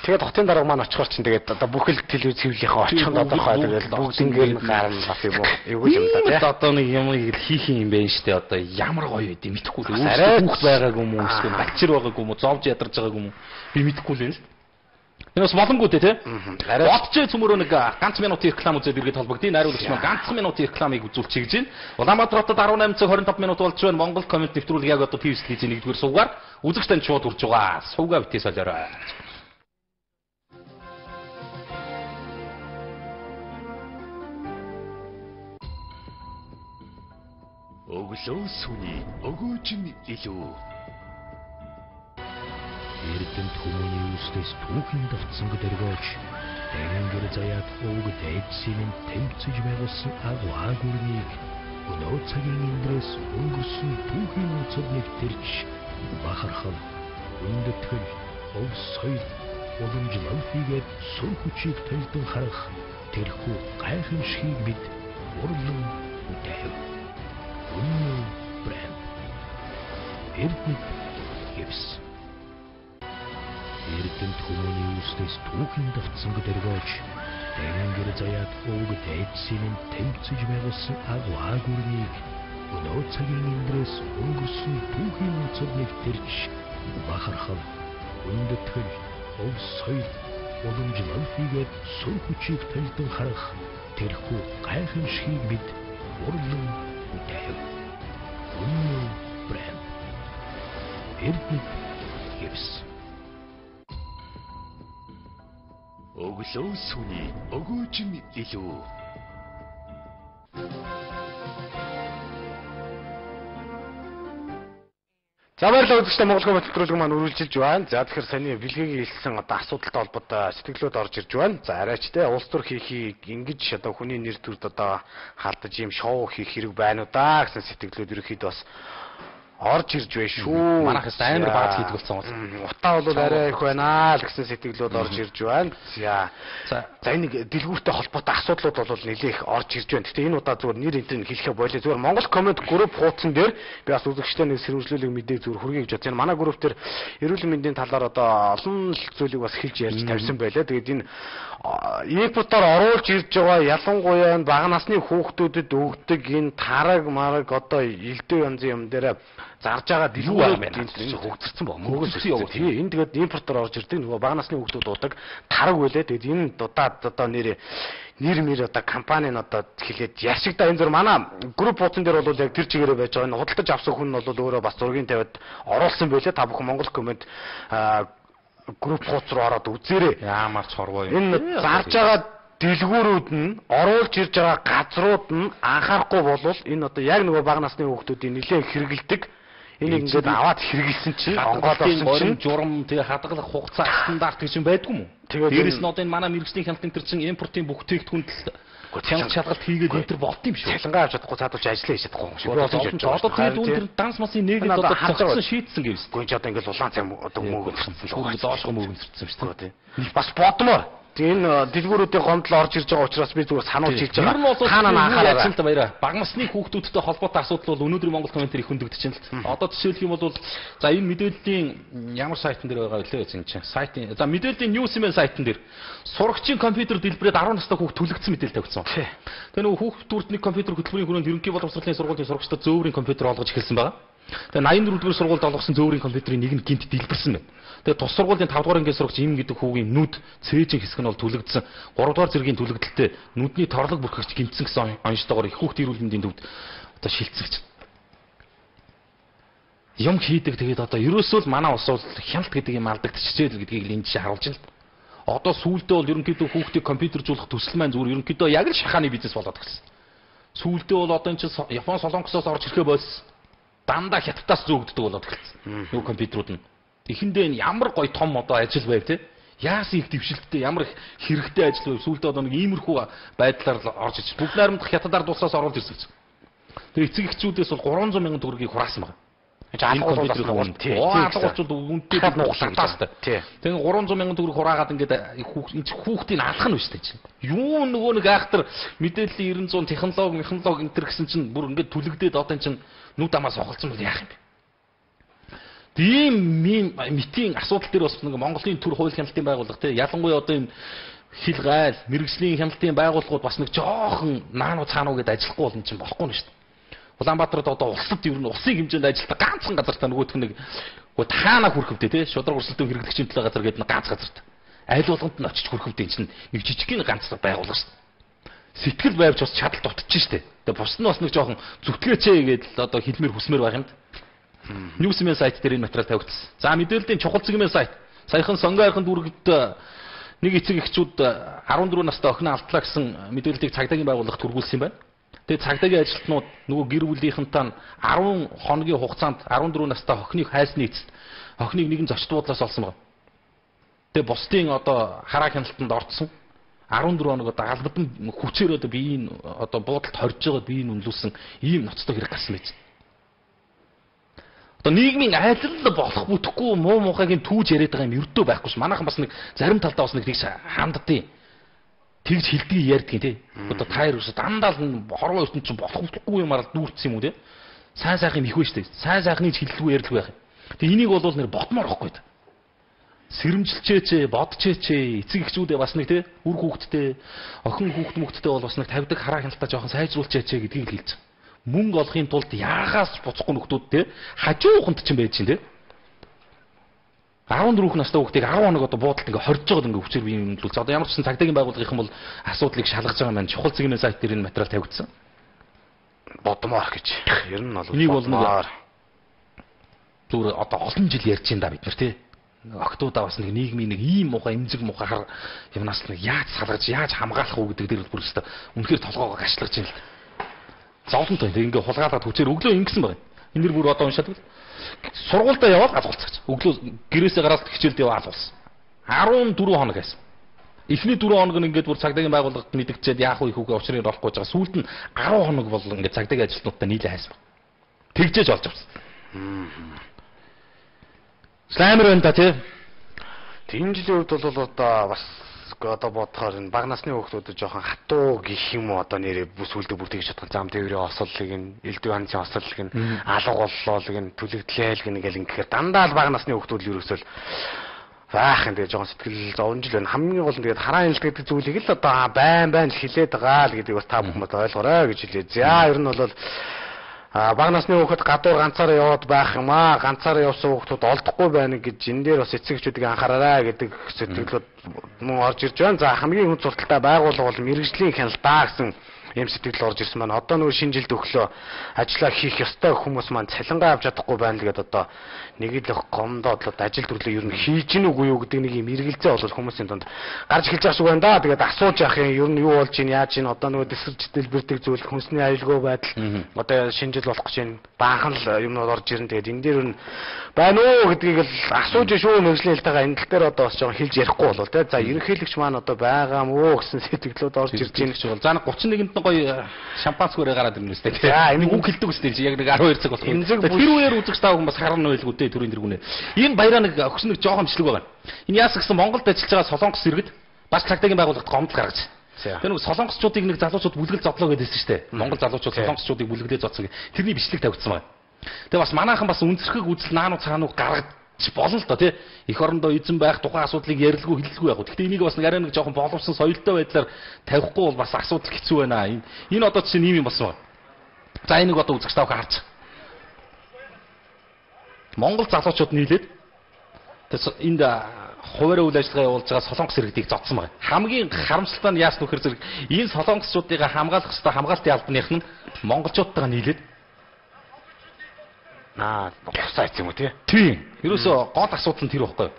Тэгээд хотын дарга маань очихоор чинь тэгээд одоо бүхэл телевиз хэвлийнхаа очиход одоохой тэгээд бүгд ингээд гарна бас юм уу. Эвгүй юм да тий. Одоо нэг юм хийх юм байна шүү дээ. Одоо ямар гоё үдэ мэдэхгүй л арай хүүхд байгаагүй юм уу эсвэл бачир байгаагүй юм уу зовж ядарч байгаагүй юм уу би мэдэхгүй л байна. Энэ бас боломгүй дээ тий. Бодчээ цөмөрөө нэг ганц минутын реклам үзээд иргэд холбогдъё. Найруулагч маань ганц минутын рекламыг үзүүлчихэж байна. Улаанбаатар хотод 18 цаг 25 минут болж байна. Монгол коммент нэвтрүүлэг яг одоо TVS телевизийн нэгдүгээр сувгаар үзэгч танд шууд хүрч байгаа. Сувгаа битээ солиорой. Өглөө сүний өгөөж нь илүү Эрдэнэт хүмүүний үстээс түүхийн давтсан гэдэргөөч тэнгэр заяат ууг дайдсийн тэмцэж байгуулсан агуурыг өнөө цагийн эндрээс өнгөрсөн түүхийн үцэд нэгтэрч бахархав өндөтгэл ов соёл уламжлал хийгээд сүр хүчийг төлдөн харах тэрхүү гайхамшигыг бид урлан үтэв. Үнэн брэнд. Эрдэнэ гипс. Эрдэнэ хүмүүний үстээс түүхийн давтсан гэдэргөөч тэнгэр заяат өвг дайдсийн тэмцэж байгуулсан агваагүрнийг өнөө цагийн индрээс өнгөрсөн түүхийн онцгойг тэрч бахархав үндэтгэл ов соёл уламжлал хийгээд сүр хүчийг таньдан харах тэрхүү гайхамшигыг бид урлан үтэв. Үнэн брэнд. Эрдэнэ гипс. Өглөө сүний өгөөжин илүү. За баярлалаа үзэгчдээ Монгол комент нэвтрүүлэг маань үргэлжилж байна. За тэгэхээр саний бэлгийн хэлсэн одоо асуудалтай холбоотой сэтгэлүүд орж ирж байна. За арайчтай улс төр хийхийг ингэж одоо хүний нэр төрд одоо халдаж ийм шоу хийх хэрэг байна уу да гэсэн сэтгэлүүд ерөөхдөө бас орж ирж байна шүү. Манайхаас амар бааз хийдэг болсон бол. Утаа бол арай их байна л гэсэн сэтгэлүүд орж ирж байна. За энэ дэлгүүртэй холбоотой асуудлууд бол нэлээх орж ирж байна. Гэхдээ энэ удаа зүгээр нэр энтрийг хэлэхэ болоо. Зүгээр Монгол комент групп хуудсан дээр би бас үзэгчтэй нэг сэрвэжлүүлэг мэдээ зүгээр хүргэе гэж бодсон. Манай групп дээр эрүүл мэндийн талаар одоо олон зүйлийг бас хэлж ярьж тавьсан байлаа. Тэгээд энэ инпутаар оруулж ирж байгаа ялангуяа бага насны хүүхдүүдэд өгдөг энэ тараг мараг одоо элдв янзын юм дээр зарж байгаа дэлгүүр хөгжирсэн баг. Мөгөс явуу. Тий, энэ тэгээд импортоор орж ирдэг нөгөө бага насны хүүхдүүд удаг тараг байлаа. Тэгээд энэ дудаад одоо нэр одоо компани нь одоо хэлээд яшигдаа энэ зур манай групп хуудсан дээр бол яг тэр чигээрээ байж байгаа. Энэ худалдаж авсан хүн нь бол өөрөө бас зургийн тавиад оруулсан байлаа. Та бүхэн Монгол комент групп хуудас руу ороод үзээрэй. Яамарч хорвоо. Энэ зарж байгаа дэлгүүрүүд нь оруулж ирж байгаа газрууд нь анхаарахгүй болвол энэ одоо яг нөгөө бага насны хүүхдүүдийн нэлээд хэрэгэлдэг. Энийг ингээд аваад хэрэгэлсэн чинь онгоолсон чинь журам тэгээ хадгалах хугацаа стандарт гэж юм байдгүй юм уу? Дээрээс нь одоо энэ манай мэрэгжлийн хяналтын төр чинь импортын бүтээгдэхүүнд хяналт шалгалт хийгээд энэ төр болт юм шүү. Цалингаа авч чадахгүй цаадууч ажиллаа хийж чадахгүй юм шүү. Одоо тэгээд үүн төр данс масын нэгэд одоо цогцсон шийдсэн гэвс. Гүйж одоо ингээд улаан цай одоо мөөгөрсөн шүү. Доошго мөөгөрсөн шүү дээ. Бас бодмоор. Энэ дэлгүүрүүдийн гомдол орж ирж байгаа учраас би зүгээр сануулж хэлж байгаа. Хаана анхаараа. Баяраа. Бага насны хүүхдүүдтэй холбоотой асуудал бол өнөөдөр Монгол комментээр их хөндөгдөж байна л. Одоо жишээлх юм бол за энэ мэдээллийн ямар сайтн дээр байгаа вэ гэсэн чинь сайтын за мэдээллийн Newsman сайтн дээр сурагчийн компьютер дэлбэрээд 10 настай хүүхд түлэгдсэн мэдээлэл тавьсан. Тэгээ нөгөө хүүхдүүд нэг компьютер хөтөлбөрийн хүрээнд ерөнхий боловсролын сургуулийн сурагчдад зөөврийн компьютер олгож эхэлсэн байгаа. Тэгээ 84-р сургуульд олгосон зөөврийн компьютерийн нэг нь гинт дэлбэрсэн байна. Тэгээ тус сургуулийн 5 дугаар ангийн сурагч им гэдэг хүүгийн нүд цээжин хэсэг нь бол түлэгдсэн. 3 дугаар зэргийн түлэгдэлтэй нүдний торлог бүрхэгч гинцсэн гэсэн онцлогоор их хүүхд эрүүл мэндийн төвд одоо шилжсэн гэж. Юм хийдэг тэгээд одоо ерөөсөө л манай улс бол хяналт гэдэг юм алдагдчихжээ л гэдгийг энд чинь харуулж байна. Одоо сүүлдээ бол ерөнхийдөө хүүхдийг компьютержуулах төсөл маань зүгээр ерөнхийдөө яг л шахааны бизнес болоод гисэн. Сүүлдээ бол одоо энэ чинь Япон солонгосоос орж ирэхээ болсон. Дандаа хятадаас зөөгддөг болоод эхэлсэн. Нөгөө компьютерууд нь. Эхэндээ ямар гоё том одоо ажил байв те. Яасан их дэвшилттэй ямар их хэрэгтэй ажил байв. Сүүлдээ одоо нэг иймэрхүү байдлаар орж иж. Бүгд найрамдах хятадаар дуусаас оруулж ирсэн гэж. Тэр эцэг эхчүүдээс бол 300 мянган төгрөгийг хураасан байна. Алгуулчууд үнэтэй нуглаалтаа. Тэгээ 300 мянган төгрөг хураагаад ингээд хүүхдийн алах нь биш үү чинь. Юу нөгөө нэг айхтар мэдээллийн 900 технологи энэ төр гэсэн чинь бүр ингээд түлэгдээд одоо энэ чинь нүд амаас хохолцсон бол яах юм бэ? Тийм митийн асуудал дээр бас нэг Монголын төр хууль хяналтын байгууллага тий ялангуяа одоо энэ хил гайл мэрэгжлийн хяналтын байгууллагууд бас нэг жоохон наануу цаануу гэдээ ажиллахгүй бол энэ чинь болохгүй нь шүү дээ. Улаанбаатарт одоо улсад ер нь улсын хэмжээнд ажилтдаг ганцхан газар та нөгөөх нэг таана хүрхэвдээ тий шудраг өрсөлдөөн хэрэглэгчийн төлөө газар гэдэг нэг ганц газарт аль болгонд нь очиж хүрхэвдээ чинь нэг жижигхэн ганц байгууллага шүү дээ. Сэтгэл байвч бас чадал дутчих шүү дээ. Тэгээ бус нь бас нэг жоохон зүтгээчээ гэдэл одоо хэлмээр хүсмээр байх юм. Newsman сайт дээр энэ материал тавигдсан. За мэдээллийн чухал цэгмийн сайт. Саяхан сонгойрхон дүүрэгт нэг эцэг эхчүүд 14 настай охин алдлаа гэсэн мэдээллийг цагдаагийн байгууллагт хүргүүлсэн юм байна. Тэгээ цагдаагийн ажилтнууд нөгөө гэр бүлийнхэнтэй 10 хоногийн хугацаанд 14 настай охиныг хайсны эцэст охиныг нэгэн зочд буудлаас олсон байна. Тэгээ бусдын одоо хараа хяналтанд орцсон 14 хоног одоо албадан хүчээр одоо биеийн одоо буудалд хорж байгаа биеийг үнэлүүлсэн ийм ноцтой хэрэг гарсан байж. Одоо нийгмийн айдал болох бүтэхгүй муу мухайгийн түүж яриад байгаа юм ердөө байхгүй ш. Манайхан бас нэг зарим талдаа бас нэг тийш ханддیں۔ тэгж хилдэг ярьдгийн тий. Одоо таяр ус дандаа л хорвоо ертөнд чинь болохгүй юмар дүүрсэн юм уу тий. Сайн сайхан их вэ штэ. Сайн сайхныг хиллгүй ярьдгүй байх. Тэг энийг бол нэр ботмоор ихгүй та. Сэрэмжилчээч, бодчээч, эцэг эхчүүдээ бас нэг тий үр хүүхдтэй, охин хүүхд мөхтдтэй бол бас нэг тавьдаг хараа хяналтаа жоохон сайжруулчаач гэдгийг хэлж байгаа. Мөнгө олохын тулд яахаас буцахгүй нөхдүүд тий хажуу ухамд ч юм байж чинь тий. 14 настай хүүхдийг 10 хоног одоо буудалд ингээ хорж байгаад ингээ хүчээр бие юмдлуулж. Одоо ямар ч сан цагдаагийн байгууллагын юм бол асуудлыг шалгаж байгаа маань чухал цэгийн сайт дээр энэ материал тавигдсан. Бодмоор гэж. Ер нь бол энийг бол нэг зүгээр одоо олон жил ярьж ин да бид нар тий. Октоудаа бас нэг нийгмийн нэг ийм муухай эмзэг муухай юмнаас нэг яаж салгаж яаж хамгаалах уу гэдэг дээр бүр өстө үнэхээр толгоогоо гашлгаж байна л. Зовлонтой ингээ хулгайлаад хүчээр өглөө ингэсэн байна. Энэ дэр бүр одоо уншаад сургуультай яваад азуулцаач. Өглөө гэрээсээ гараад хичээлд яваад азуулсан. 14 хоног байсан. Эхний 4 хоног нь ингээд бүр цагдаагийн байгууллагад мэдгчээд яах вэ хүүгээ уучрыг олохгүй байгаа. Сүүлд нь 10 хоног бол ингээд цагдаагийн ажилтнуудтай нийлээ хайсан. Тэгжээж олж авсан. Слаймер байна та тий. Тийм жилийн үед бол одоо бас одоо бодохоор энэ бага насны хүүхдүүдэд жоохон хатуу гэх юм уу одоо нэрээ бүсүүлдэг бүр тэгж чадах зам тээврийн ослыг нь элдв анцын ослыг нь алга боллоолыг нь түлэгдлээл гэнгээл ингэхээр дандаа л бага насны хүүхдүүд л ерөөсөө баахан тэгээ жоохон сэтгэл зовж л байна. Хамгийн гол нь тэгээд хараан илт гэдэг зүйлийг л одоо байн хилээд байгаа л гэдэг бас та бүхэн ойлгоорой гэж хэлээ. За ер нь бол бага насны хүүхэд гадуур ганцаараа яваад байх юм аа. Ганцаараа явсан хүүхдүүд олдохгүй байна гэж энэ дээр бас эцэгчүүдийг анхаараарай гэдэг сэтгэлүүд мөн орж ирж байна. За хамгийн хүнд сурталтай байгууллага бол мэрэгжлийн хяналтаа гэсэн юм сэтгэл орж ирсэн маань. Одоо нөгөө шинэ жилд өглөө ажиллаа хийх ёстой хүмүүс маань цалингаа авч чадахгүй байна л гэдэг одоо нэг л гомдоод л ажил төрлөө ер нь хийж гин үгүй юу гэдэг нэг юм эргэлзээ болол хүмүүсийн донд гарч эхэлж байгаа шүү байна да. Тэгээд асууж явах юм ер нь юу болж ийн яаж ийн одоо нөгөө дэсэрч дэлбэрдэг зүйл хүнсний аюулгүй байдал одоо шинэ жил болох гэж байна. Баахан л юмнууд орж ирэн. Тэгээд энэ дээр нь байна уу гэдгийг л асууж шүү мэрэгжлийн хэлтэйгээ энэ тал дээр одоо бас жоохон хэлж ярихгүй болов те. За ерөнхийлөгч маань одоо байгаа мó гэсэн сэтгэлүүд орж ирж байна гэж бол. За 31-нд гоё шампанскөөрэ гараад ирнэ үстэй. За энийг үг хэлдэг үстэй чи яг нэг 12 цаг болох. Тэр үеэр үзэгч таа хүмүүс харна байлгүй дээ төрийн дэргүнээ. Энэ баяраа нэг өгсөн нэг жоохон бичлэг байгаа. Энэ яас гэсэн Монголд ажиллаж байгаа солонгос иргэд бас цагдаагийн байгууллагад гомдол гаргаж. Тэр нэг солонгосчуудыг нэг залуучууд бүлгэл зодлоо гэдээсэн шүү дээ. Монгол залуучууд солонгосчуудыг бүлгэлээ зодсон гэх. Тэрний бичлэг тавьчихсан байна. Тэгээ бас манайхан бас үнсэрхэг үзэл наануу цаануу гаргаж болно л доо тий. Эх орондоо эзэн байх тухайн асуудлыг ярилгүй хэлэлгүй яг. Гэхдээ энийг бас нэг арай нэг жоохон боловсон соёлтой байдлаар тавихгүй бол бас асуудал хэцүү байна. Энэ одоо чинь ийм юм болсон байна. За энийг одоо үзэгч таах харж. Монгол залуучууд нийлээд энд хуваарь үйл ажиллагаа явуулж байгаа солонгос иргэдийг зодсон байна. Хамгийн харамсалтай нь яас нөхөр зэрэг энэ солонгосчуудыг хамгаалах ёстой хамгаалтын албаных нь монголчуудтайгаа нийлээд босаа юм уу тий? Тийм. Ерөөсөө гол асуудал нь тэр байхгүй юу?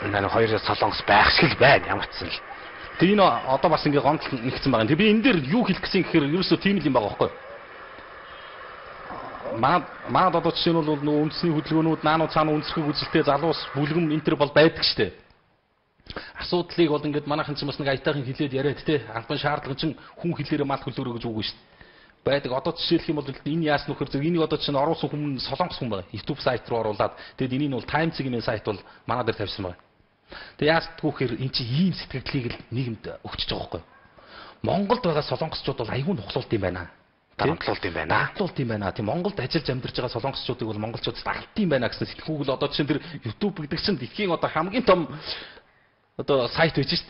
Энэ хоёр солонгос байх шиг л байна ямар ч юм. Тэгээ энэ одоо бас ингээ гомдол нэгсэн байгаа. Тэгээ би энэ дээр юу хэлэх гэсэн гэхээр ерөөсөө тийм л юм байгаа байхгүй юу? Маад одоо жишээ нь бол нөгөө үндэсний хөдөлгөөнүүд наануу цаануу үндэсхийг үзэлтэй залуус бүлгэм энтер бол байдаг штэ. Асуудлыг бол ингээд манайхан ч бас нэг аятайхан хэлээд яриад те албан шаардлага чинь хүн хэлээрээ мал хөлөөрөө гэж үгүй штэ. Байдаг одоо жишээлх юм бол энэ яас нөхөр зэрэг энийг одоо чинь оруулсан хүн солонгос хүн байна. YouTube сайт руу оруулаад тэгээд энийг бол Time цэгийн сайт бол манай дээр тавьсан байна. Тэгээд яас түүхээр эн чинь ийм сэтгэлдлийг л нийгэмд өгчөж байгаа байхгүй. Монголд байгаа солонгосчууд бол аюун нухлуулт юм байна. Дадлуулт юм байна. Дадлуулт юм байна. Тийм Монголд ажиллаж амьдарч байгаа солонгосчуудыг бол монголчууд дагалт юм байна гэсэн сэтгүүг л одоо чинь тэр YouTube гэдэг чинь дэлхийн одоо хамгийн том одоо сайт байж шít.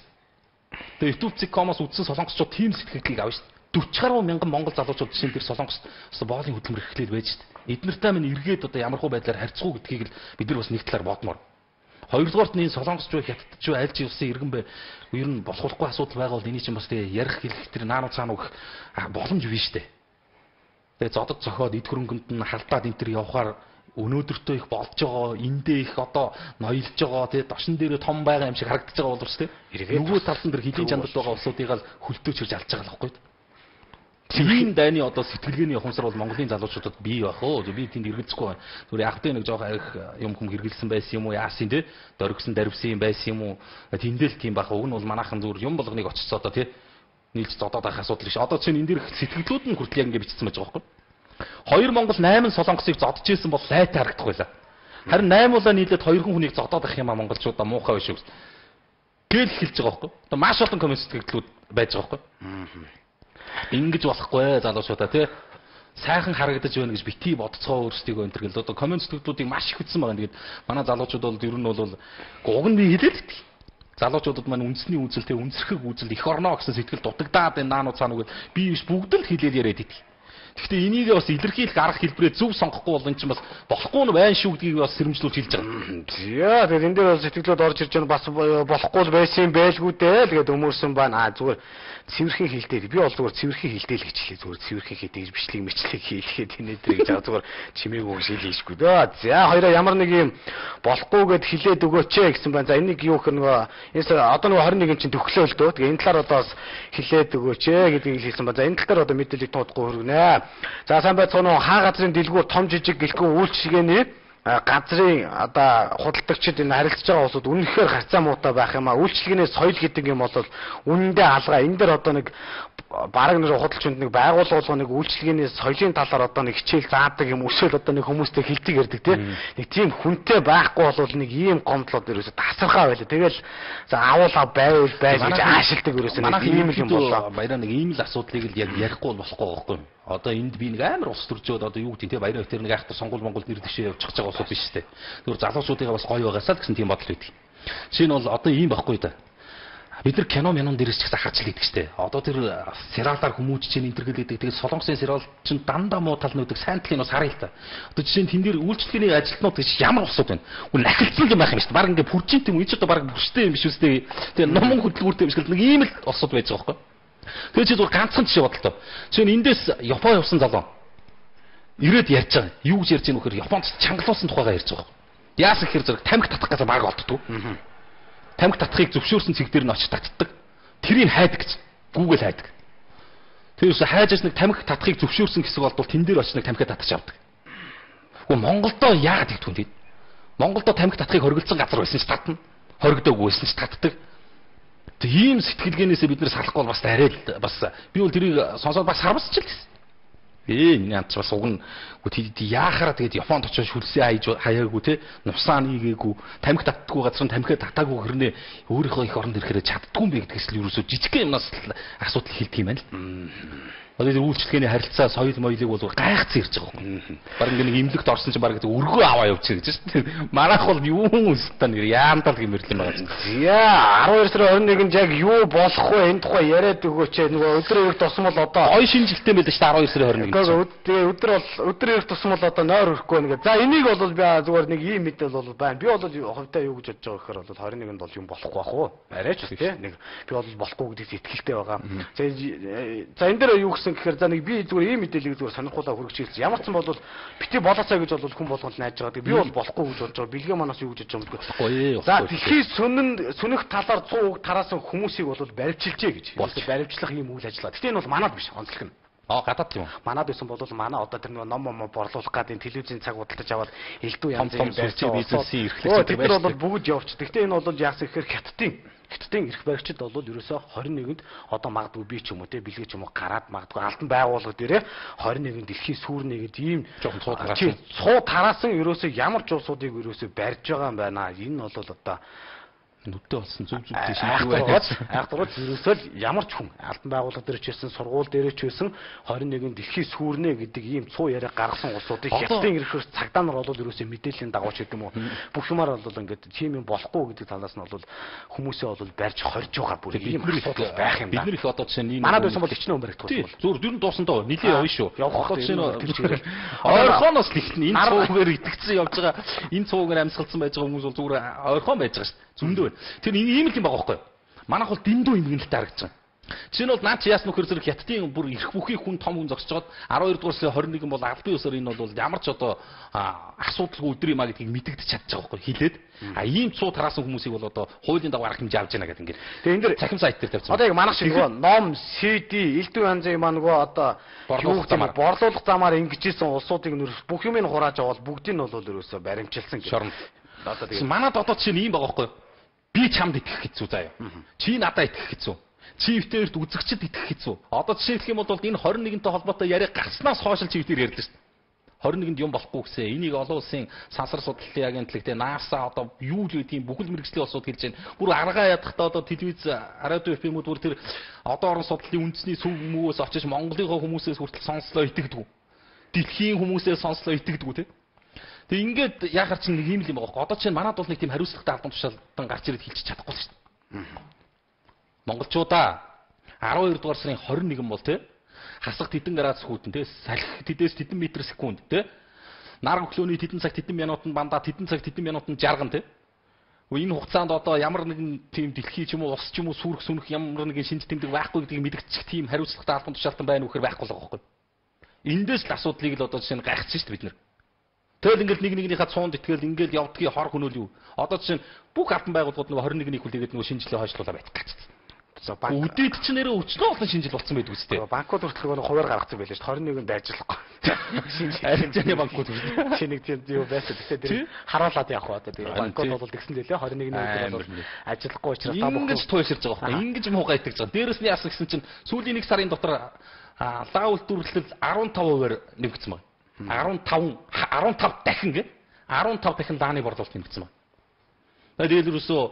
Тэгээ YouTube.com-оос үзсэн солонгосчууд тийм сэтгэлдлийг авна шít. 40 гаруй мянган монгол залуучууд чинь тэр солонгос боолын хөдөлмөр эхлээд байж шít. Эднэртэй минь эргээд одоо ямархуу байдлаар харьцуу гэдгийг л бид нар бас нэг талаар бодмоор. Хоёрдугаарт нь энэ солонгосчуу хятадчуу альж явсан иргэн бай ер нь болохгүй асуудал байгаа бол эний чинь бас тэгээ ярих хэлэх тэр наануу цаануу гэх боломж биш штэ. Тэгээ зодод цохоод эд хөрөнгөнд нь халдаад энэ төр явахаар өнөөдөртөө их болж байгаа эндээ их одоо ноёлж байгаа тий дошин дээрээ том байгаа юм шиг харагдаж байгаа боловч тий нөгөө талсан дээр хэдийн чандад байгаа улсуудыг л хөлтөөчөрж алж байгаа л байхгүй. Тийм дайны одоо сэтгэлгээний ухамсар бол Монголын залуучуудад бий байх оо. Би тэнд эргэлзэхгүй байна. Зүгээр яг тэ нэг жоох арих юм хүм хэргэлсэн байсан юм уу яасан тий дөргсөн дарвсан юм байсан юм уу тэндэл тийм байх. Уг нь бол манайхан зүгээр юм болгоныг очиж одоо тий нийлж зодоод байх асуудал биш. Одоо чинь энэ дэр сэтгэлдлүүд нь хүртэл яг ингэ бичсэн байж байгаа байхгүй. 2 Монгол 8 солонгосыг зодж ийсэн бол лайтай харагдах байлаа. Харин 8 улаан нийлээд 2 хүнийг зодоод ах юм а монголчуудаа муухай биш үү. Гэл хэлж байгаа байхгүй. Одоо маш олон коммент сэтгэлдлүүд байж байгаа байхгүй. Ингэж болохгүй залуучуудаа тий. Сайхан харагдаж байна гэж бити бодцоо өөрсдийгөө энэ төр гэл одоо коммент сэтгэлдлүүдийг маш их үтсэн байгаа. Тэгээд манай залуучууд бол ер нь бол уг нь би хэлээд л залуучуудад маань үндэсний үзэлтэй үнсэрхэг үзэл их орно гэсэн сэтгэл дутагдаад энэ наануу цаануу гэл би биш бүгд л хэлээд яриад идэв. Гэхдээ энийг бас илэрхийлэх арга хэлбэрээ зөв сонгохгүй бол энэ чинь бас болохгүй нь байна шүү гэдгийг бас сэрэмжлүүлж хэлж байгаа. За тэгээд энэ дээр бас сэтгэлүүд орж ирж байгаа бас болохгүй л байсан байлгүй дээ л гээд өмөрсөн байна. Зүгээр цэвэрхэн хилдээ. Би бол зүгээр цэвэрхэн хилдээ л гэж хэлээ. Зүгээр цэвэрхэн хилдээ гэж бичлэг мэтлэг хийлгээд энэ дээр гэж байгаа зүгээр чимээгүй шилээшгүй дөө. За хоёроо ямар нэг юм болохгүй гэд хилээд өгөөч гэсэн байна. За энийг юу гэх нөгөө энэ одоо нөгөө 21 чинь төгөлөө л дөө. Тэгээ энэ талаар одоо бас хилээд өгөөч гэдгийг хэлсэн байна. За энэ тал дээр одоо мэдээлэл туудахгүй хөргөнэ. За сайн байцгаана уу хаа газрын дэлгүүр том жижиг гэлгүй үйлчлэгээний газрын одоо худалдагчид энэ харилцаж байгаа улсууд үнэнхээр харьцаа муутай байх юм а. Үйлчлэгээний соёл гэдэг юм бол үнэндээ алгаа. Энэ дээр одоо нэг бараг нэр худалчинд нэг байгууллага нэг үйлчлэгээний соёлын талаар одоо нэг хичээл заадаг юм өсөөл одоо нэг хүмүүстэй хилдэг ярддаг тийм. Нэг тийм хүнтэй байхгүй бол нэг ийм гомдлууд ерөөсө тасархаа байлаа. Тэгэл за авуулаа байвал байж гэж аашилдаг ерөөсө нэг ийм юм болоо. Баяраа нэг ийм л асуудлыг л яг ярихгүй болохгүй байхгүй. Одоо энд би нэг амар ус төржөөд одоо юу гэдэг те баяраа өтер нэг айхтар сонгуул Монголд нэр дэвшээ явчих байгаа усууд биш те. Зүгээр залуучуудыгаа бас гоё байгаасаа л гэсэн тийм бодол өгдөг. Жишээ нь бол одоо ийм байхгүй да. Бид нар кино мянон дээрс ч гэсэн харж л идэг штэ. Одоо тэр сериалаар хүмүүж чинь интергэлээдэг. Тэгээд солонгосын сериал чинь дандаа муу тал нүдэг сайн талын бас харъя л та. Одоо жишээ нь тэн дээр үйлчлэгээний ажилтнууд гэж ямар усууд байна. Үгүй нахилцсан юм байх юм штэ. Бараг ингээ бүржинт юм. Энэ ч одоо бараг бүрштэй юм биш үстэй. Тэгээд номон хөдөлгүүртэй юм шиг л нэг ийм л усууд байж байгаа байхгүй. Тэгээд чи зүгээр ганцхан жишээ бодлоо. Жишээ нь эндээс Япон явсан залуу ирээд ярьж байгаа. Юу гэж ярьж байгаа нөхөр Японд чангалуулсан тухайгаа ярьж байгаа. Яасан гэхээр зэрэг тамхи татах гэсэн баг олддог. Тамхи татахыг зөвшөөрсөн цэг дээр нь очиж татдаг. Тэрийг хайдаг гэж. Google хайдаг. Тэрээс хайжээс нэг тамхи татахыг зөвшөөрсөн хэсэг болдвол тэн дээр очиж нэг тамхи татаж авдаг. Гэхдээ Монголдоо яагаад тэгтгүй юм бэ? Монголдоо тамхи татахыг хоригдсан газар байсан ч татна. Хоригдоогүй байсан ч татдаг. Тэг ийм сэтгэлгээнээсээ бид нэр салахгүй бол бас арай л бас би бол тэрийг сонсоод бас харамсч л гэсэн. Энэ янч бас уг нь яахаараа тэгээд Японд очиж хүлсээ хаяагүй те нусаа нийгээгүй тамхи татдаггүй газар нь тамхи татаагүй хэрнээ өөрийнхөө их оронд ирэхээр чаддгүй юм бэ гэдгээс л ерөөсөө жижиг юмнаас асуудал хэлдэг юм байна л. Одоо тэр үйлчлэгээний харилцаа соёл моёлыг бол гайхацсан ирж байгаа юм. Бараг нэг имлэгт орсон чинь бараг өргөө аваа явчих гэж шүү дээ. Манайх бол юу өстөө нэр яамдал гэмэрлэн байгаа юм. Зя 12 сарын 21-нд яг юу болох вэ? Энэ тухай яриад өгөөч. Нөгөө өдөр эрт тусам бол одоо ой шинжилттэй байлаа шүү дээ 12 сарын 21-нд. Өдөр эрт тусам бол одоо нойр өрөхгүй нэгэ. За энийг бол би зүгээр нэг ийм мэдээлэл бол байна. Би бол хувьдаа юу гэж бодож байгаа гэхээр бол 21-нд бол юм болохгүй бах уу? Арайч тий. Нэг би бол болохгүй гэдэгт итгэлтэй байгаа. За энэ дээр юу гэхээр за нэг би зүгээр ийм мэдээллийг зүгээр сонирхуулаа хүргэж хэлсэн. Ямар ч юм бол бити болоосаа гэж бол хүн болгонд найж байгаа. Би бол болохгүй гэж бодож байгаа. Бэлгээ манаас юу гэж бодож байгаа. За дэлхий сүнэх талаар 100 үг тараасан хүмүүсийг бол баривчилжээ гэж. Баривчлах ийм үйл ажиллагаа. Гэтэ энэ бол манад биш онцлог нь. Гадаад юм. Манад байсан бол манай одоо тэр ном борлуулах гэдэг телевизийн цаг худалдаж аваад элдв янзын барьцаа бизнесийн эрхлэгчид бид нар бол бүгд явчих. Гэтэ энэ бол яасан гэхээр Хятадын эрх баригчид бол ерөөсөө 21-нд одоо магадгүй би ч юм уу те бэлгээ ч юм уу гараад магадгүй алдан байгууллага дээрээ 21-нд дэлхийн сүрнэгэд ийм жоохон цуу тараасан ерөөсөө ямар ч улсуудыг ерөөсөө барьж байгаа юм байна. Энэ бол одоо нүдтэй болсон зүг тийш айхтарууд ерөөсөө ямар ч хүн алдан байгууллага дээр ч байсан сургууль дээр ч байсан 21-нд дэлхийн сүрнэ гэдэг ийм цуу яриа гаргасан улсуудыг хятадын эрхээр цагдаа нар бол ерөөсөө мэдээллийн дагууч гэдэг юм уу бүх юмар бол ингээд тийм юм болохгүй гэдэг талаас нь бол хүмүүсээ бол барьж хорж байгаа бүр ийм асуудал байх юм да. Бид нэр их одоо жишээ нь манад байсан бол ичнэ өмөрөгдөх бол зүгээр ер нь дуусан доо нилийн явна шүү. Одоо жишээ нь ойрхоноос л ихтэн энэ цуугаар итгэцэн явж байгаа энэ цуугаар амьсгалсан байж байгаа хүмүүс бол зүгээр ойрхон байж байгаа шүү. Зөндөө. Тэр ийм л юм байгаа байхгүй. Манайх бол дэндүү юм гэнэлтэй харагдаж байгаа. Жишээ нь бол наад чи яасан нөхөр зэрэг хятадын бүр их бүхий хүн том хүн зогсож жоод 12 дугаар сарын 21 бол албан ёсоор энэ бол ямар ч одоо асуудалгүй өдөр юм а гэдгийг мэдэгдэж чадчих байгаа байхгүй хилээд. Ийм цуу тараасан хүмүүсийг бол одоо хуулийн дагуу арга хэмжээ авч яана гэдэг ингээд. Тэгээ энэ дэр цахим сайт дээр тавьсан. Одоо яг манайх шиг нөгөө ном, CD, элдв янзын юм нөгөө одоо юу гэх юм борлуулах замаар ингэжсэн улсуудыг бүх юмыг хурааж аваад бүгдийг нь бол ерөөсөө баримчилсан гэх. Одоо тэгээ манад одоо чинь ийм байгаа байхгүй. Би чамд итгэх хэцүү заяа. Чи надад итгэх хэцүү. Чи өвтөрт үзэгчд итгэх хэцүү. Одоо жишээлх юм бол энэ 21-тэй холбоотой яриа гарснаас хойш чи өвтөр ярьдэн шүү дээ. 21-нд юм болохгүй гэсэн. Энийг олон улсын сансар судлалын агентлагтэй NASA одоо юу л үгүй тийм бүхэл мэргэжлийн улсууд хэлж байна. Бүр аргаа ядахтаа одоо телевиз радио FM-үүд бүр тэр одоо орон судлалын үндэсний сүм хүмүүст очиж Монголын хүмүүсээс хүртэл сонслоо итгэдэг. Дэлхийн хүмүүсээс сонслоо итгэдэг тийм. Тэг ингээд яхаар чинь нэг юм л юм байгаа. Одоо чинь манад бол нэг тийм хариуцлагатай албан тушаалтан гарч ирээд хэлчих чадахгүй л шүү дээ. Монголчуудаа 12 дугаар сарын 21 бол тий хасах тэдэн градус хүйтэн тий салхи тэдээс тэдэн метр секунд тий нар өглөөний тэдэн цаг тэдэн минутанд бандаа тэдэн цаг тэдэн минутанд жарган тий энэ хугацаанд одоо ямар нэгэн тийм дэлхий ч юм уу ус ч юм уу сүрх сүнх ямар нэгэн шинж тэмдэг байхгүй гэдгийг мэдгдчих тийм хариуцлагатай албан тушаалтан байна уу гэхээр байхгүй л байгаа байхгүй. Эндээс л асуудлыг л одоо жишээ нь гайхаж шүү дээ бид нар. Тэгэл ингээл нэг нэгнийхээ цуунд итгэл ингээл явдгийн хор хөнөөл юу. Одоо жишээ нь бүх албан байгууллагууд нөгөө 21-ний хүлээгээд нөгөө шинжилгээ хойшлуулаа байдаг гэж. Үдээд ч нэрээ өчнөө олон шинжил болсон байдаг үстэй. Банкуд хүртэл нөгөө хуваар гаргацсан байлээ шүү. 21-нд ажиллахгүй. Арилжааны банкуд хүртэл. Чи нэг тийм юу байсан. Тэгтээ тэр харуулад явах одоо тийм банкуд бол тэгсэн лээ 21-ний өдөр бол ажиллахгүй учраас та бүхэн ингэж туйлширж байгаа байхгүй. Ингэж муугаа итгэж байгаа. Дээрэс нь яасан гэсэн чинь сүүлийн 1 сарын дотор лаа үйлдвэрлэл 15%-аар нэмэгдсэн байна. 15 дахин гэ 15 дахин лааны борлуулалт нэмэгдсэн байна. Тэгээд ерөөсөө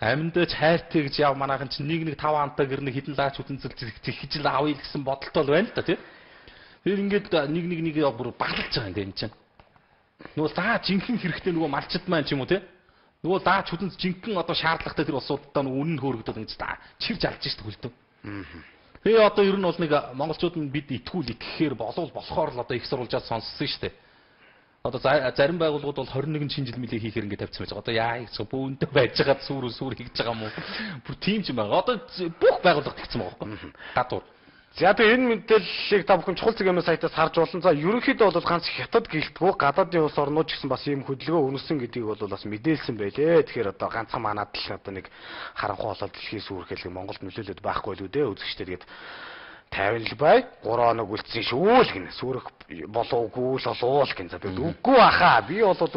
аминдаж хайртай гэж яв манайхан чинь нэг 5 антаа гэр нэг хідэн лаач үтэнцэл зихиж л авъя гэсэн бодолтой л байна л та тийм. Тэгээд ингээд нэг бүр баглаж байгаа юм чинь. Нөгөө лаа жинхэнэ хэрэгтэй нөгөө малчд маань ч юм уу тийм. Нөгөө лаач үтэнц жинхэнэ одоо шаардлагатай тэр улсуудаа нөгөө үнэн хөөрөгдөд ингэж та чирж алж штэ хөлтөө. Тэгээ одоо ер нь бол нэг монголчууд нь бид итгүүл итгэхээр болохоор л одоо их сурвалжаад сонссон штэ. Одоо зарим байгууллагууд бол 21 шинжил мэлийг хийхээр ингэ тавьсан байж байгаа. Одоо яа гэсэн бүүндээ байж байгаа сүр хийж байгаа юм уу? Бүр тийм ч юм байгаа. Одоо бүх байгууллага тэгсэн байгаа байхгүй. Гадуур. За тэгээ энэ мэдээллийг та бүхэн чухал цэгийн сайтаас харж болно. За ерөнхийдөө бол ганц хятад гэлтгүү гадаадын улс орнууд ч гэсэн бас ийм хөдөлгөөн өрнөсөн гэдгийг бол бас мэдээлсэн байлээ. Тэгэхээр одоо ганцхан манад л одоо нэг харанхуй болоод дэлхийс үүрхэлэг Монголд нөлөөлөд байхгүй л үү дээ үзэгчдэр гээд 50 л бай 3 хоног үлдсэн шүү л гинэ. Сүрэх болоогүй л олоо л гин. За тэгээд үгүй ахаа. Би болоод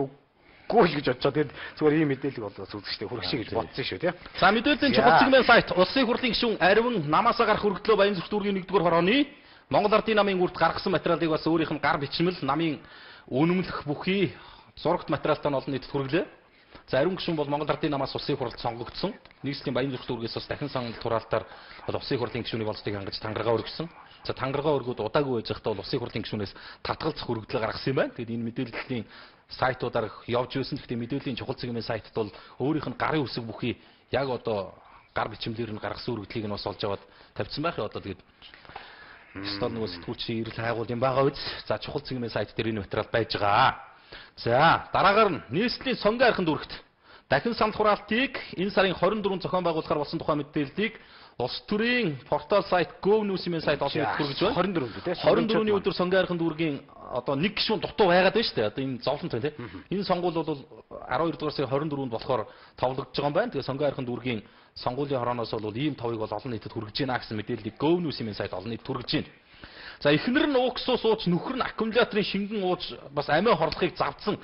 үгүй л гэж бодчоо. Тэгээд зүгээр ийм мэдээлэл болоод үзэгчтэй хүрхшээ гэж бодсон шүү тий. За мэдээллийн чухал цэгмэн сайт Улсын хурлын гишүүн Ариван намаасаа гарах хүргэлтөө Баян зөвшөөрлийн 1-р хорооны Монгол Ардын намын үрд гаргасан материалыг бас өөрийнх нь гар бичмэл намын үнэмлэх бүхий зурагт материалтай нь олон нийтэд хүргэлээ. За ариун гишүүн бол Монгол Ардын намаас Улсын хурлд сонгогдсон. Нийслэлийн Баян зөвшөөрлөөс бас дахин санал тураалтаар бол Улсын хурлын гишүүний болцыг хангаж тангараа өргөсөн. За тангараа өргүүд удаагүй байж байхдаа бол Улсын хурлын гишүүнээс татгалзах хүргэлтээ гаргасан юм байна. Тэгэд энэ мэдээллийн сайтуудаар явж ирсэн. Гэхдээ мэдээллийн чухал цэгийн сайтад бол өөрийнх нь гарын үсэг бүхий яг одоо гар бичмлэр нь гаргасан үргэлжлэлийг нь бас олж аваад тавьсан байх. Одоо тэгээд стол нөгөө сэтгүүлчийн эрэл хайгуул юм байгаа үз. За чухал цэгийн сайт дээр энэ материал байж байгаа. За дараагаар нь нийслэлийн сонгон арханд үргэлт дахин санал хураалтыг энэ сарын 24-нд зохион байгуулахаар болсон тухай мэдээллийг улс төрийн портал сайт Gov.News-ийн сайт олон нийтэд хүргэж байна. 24-нд тий. 24-ний өдөр сонгон арханд үргийн одоо нэг гишүүн дутуу байгаад байна шүү дээ. Одоо энэ зовлон тань тий. Энэ сонгуул бол 12 дугаар сарын 24-нд болохоор товлогдож байгаа юм байна. Тэгээ сонгон арханд үргийн сонгуулийн хорооноос бол ийм товыг бол олон нийтэд хүргэж байна гэсэн мэдээллийг Gov.News-ийн сайт олон нийтэд хүргэж байна. За эхнэр нь уугсуу сууч нөхөр нь аккумуляторын шингэн ууж бас амиа хорлохыг завдсан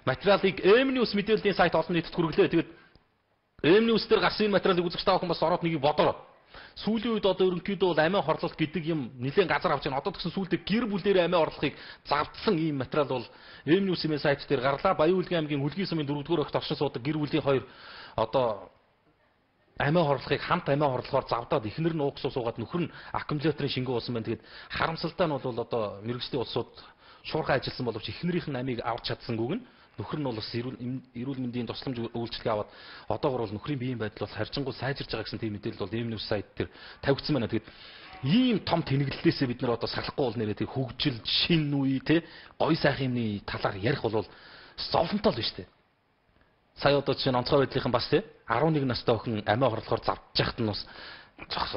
материалыг M-News мэдээллийн сайт олон нийтэд хүргэлээ. Тэгээд M-News дээр гарсан энэ материалыг үзэж байгаа хүн бас ороод нэгийг бодороо. Сүүлийн үед одоо ерөнхийдөө бол амиа хорлолт гэдэг юм нэлээд газар авч байна. Одоо тэгсэн сүүлдээ гэр бүлээр амиа орлохыг завдсан ийм материал бол M-News-ийн сайт дээр гарлаа. Баян-Улгийн аймгийн Хүлгийн сумын 4-р огт оршин суудаг гэр бүлийн хоёр одоо амиа хорлохыг хамт амиа хорлохоор завдаад эхнэр нь уугсуу суугаад нөхөр нь аккумуляторын шингэн уусан байна. Тэгээд харамсалтай нь бол одоо мэргэжлийн улсууд шуурхай ажилласан боловч эхнэрийнх нь амийг авч чадсангүй нь нөхөр нь бол бас эрүүл мэндийн тусламж үйлчилгээ аваад одоогор бол нөхрийн биеийн байдал бол харьцангуй сайжирж байгаа гэсэн тийм мэдээлэл бол M-News сайт дээр тавигдсан байна. Тэгээд ийм том тэнэглэлээсээ бид нар одоо салахгүй бол нэрээ тэг хөгжил шин үе те гой сайхан юмны талаар ярих бол зовлонтой л байна шүү дээ. Сая одоо жишээ нь онцгой байдлынхан бас те 11 настай охин амиа хорлохоор завдж яхад нь бас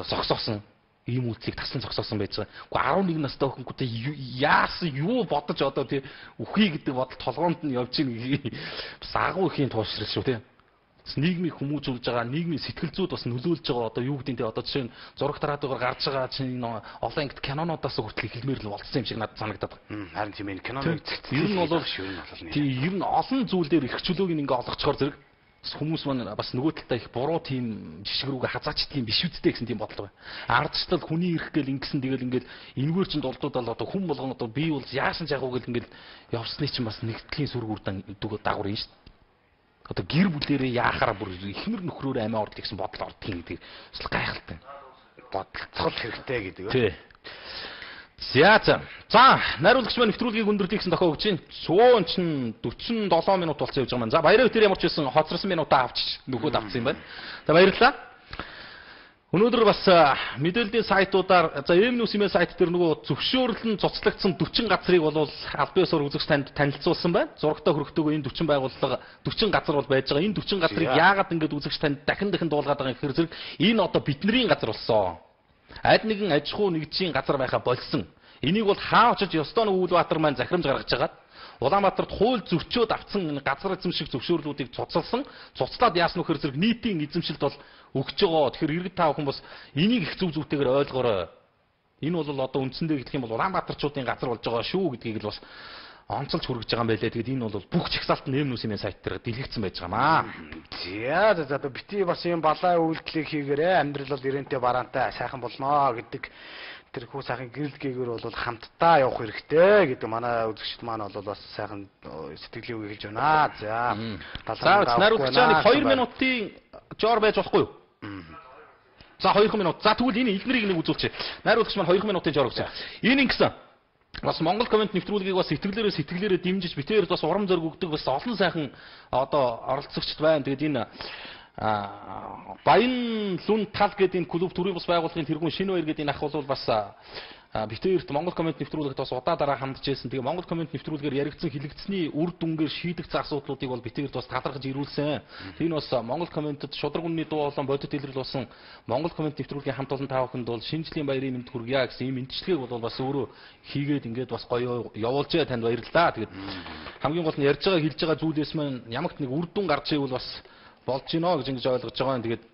зогсоосон ийм үйлдэлийг таслан зогсоосон байж байгаа. Гэхдээ 11 настай охингуудаа яасан юу бодож одоо тий үхий гэдэг бодол толгоонд нь явж ийн бас агуу ихийн туушрал шүү тий. Нийгмийг хүмүүжүүлж байгаа, нийгмийн сэтгэл зүйд бас нөлөөлж байгаа одоо юу гэдэг нь тий одоо жишээ нь зураг тараадгаар гарч байгаа чинь олон ангид кинонуудаас хүртэл хэлмээр л болцсон юм шиг надад санагдаад байна. Харин тийм ээ киноныг ер нь бол тий ер нь олон зүйлээр эрх чөлөөг ингээ олгочхоор зэрэг хүмүүс маань бас нөгөө талдаа их буруу тийм жишг рүүгээ хазаач тийм биш үсттэй гэсэн тийм бодол байна. Ардчлал хүний ирэх гэл ингэсэн тэгэл ингээд энэгээр чинь дулдуудаа одоо хүн болгон одоо би бол яасан жагуу гэл ингээд явсны чинь бас нэгтгэлийн сүргүүр дагавар юм шүү дээ. Одоо гэр бүлэрээ яахаараа бүр ихнэр нөхрөөр амиа ордог гэсэн бодол ордгийн гэдэг бас гайхалтай. Бодлоцол хэрэгтэй гэдэг. Тий. За найруулагч маань нэвтрүүлгийг өндөрлөе гэсэн тохио өгч чинь. Сүүн чинь 47 минут болцсон явж байгаа маань. За баяраа тэр ямар ч байсан хоцорсон минутаа авчиж нөхөд авцсан юм байна. За баярлалаа. Өнөөдөр бас мэдээллийн сайтуудаар за M-News-ийн сайт дээр нөгөө зөвшөөрлөн цуцлагдсан 40 газрыг бол аль биесээр үзэгч танд танилцуулсан байна. Зурагтай хөргөтөөгөө энэ 40 байгууллага 40 газар бол байж байгаа. Энэ 40 газрыг яагаад ингэж үзэгч танд дахин дуулгаад байгаа юм гэхээр зэрэг энэ одоо бидний газар болсон. Аль нэгэн аж ахуй нэгжийн газар байхаа болсон. Энийг бол хаа очиж ёстой нэг Үүлбаатар маань захирамж гаргаж байгаа. Улаанбаатарт хууль зөрчөөд авсан газар эзэмших зөвшөөрлүүдийг цуцлсан. Цуцлаад яасан нөхөр зэрэг нийтийн эзэмшилд бол өгч байгаа. Тэгэхээр иргэд та бүхэн бас энийг их зүв зүйтэйгээр ойлгоорой. Энэ бол одоо үндсэндээ гэх юм бол Улаанбаатарчуудын газар болж байгаа шүү гэдгийг л бас онцолж хүргэж байгаа юм байлээ. Тэгээд энэ бол бүх чагсаалт M-News-ийн сайт дээр дэлгэцсэн байж байгаамаа. За бити бас юм балаа үйлдэлийг хийгээрээ амьдрал бол ирэнтэй бараантай сайхан болноо гэдэг тэр хүү сайхан гэрэлтгээгээр бол хамтдаа явах хэрэгтэй гэдэг манай үзэгчд маань бол бас сайхан сэтгэлийн үг хэлж байна. За найруулагчаа 2 минутын жоор байж болохгүй юу? За 2 минут. За тэгвэл энэ илнэрийг нэг үзүүлчих. Найруулагч маань 2 минутын жоор өгсөн. Энэ ингэсэн бас Монгол комент нэвтрүүлгийг бас сэтгэлээрээ дэмжиж битээр бас урам зориг өгдөг бас олон сайхан одоо оролцогчд байна. Тэгээд энэ Баян Лүн тал гэдэг энэ клуб төрийн бас байгууллагын тэргүүн Шинэ Баяр гэдэг энэ ах бол бас битээрт Монгол комент нэвтрүүлэгт бас удаа дараа хандж ирсэн. Тэгээ Монгол комент нэвтрүүлгээр яригдсан хилэгдсэний үр дүнгээр шийдэгдсэн асуудлуудыг бол битээрт бас талархаж ирүүлсэн. Энэ бас Монгол комментэд шудраг үнний дуу болон бодит илрэл болсон Монгол комент нэвтрүүлгийн хамт олон таа бүхэнд бол шинжлэх баярын мэнд хүргье гэсэн ийм мэдчилгээг бол бас өөрөө хийгээд ингээд бас гоё явуулж танд баярлалаа. Тэгээд хамгийн гол нь ярьж байгаа хэлж байгаа зүйлээс маань ямагт нэг үр дүн гарч ивэл бас болж гинөө гэж ингэж ойлгож байгаа юм. Тэгээд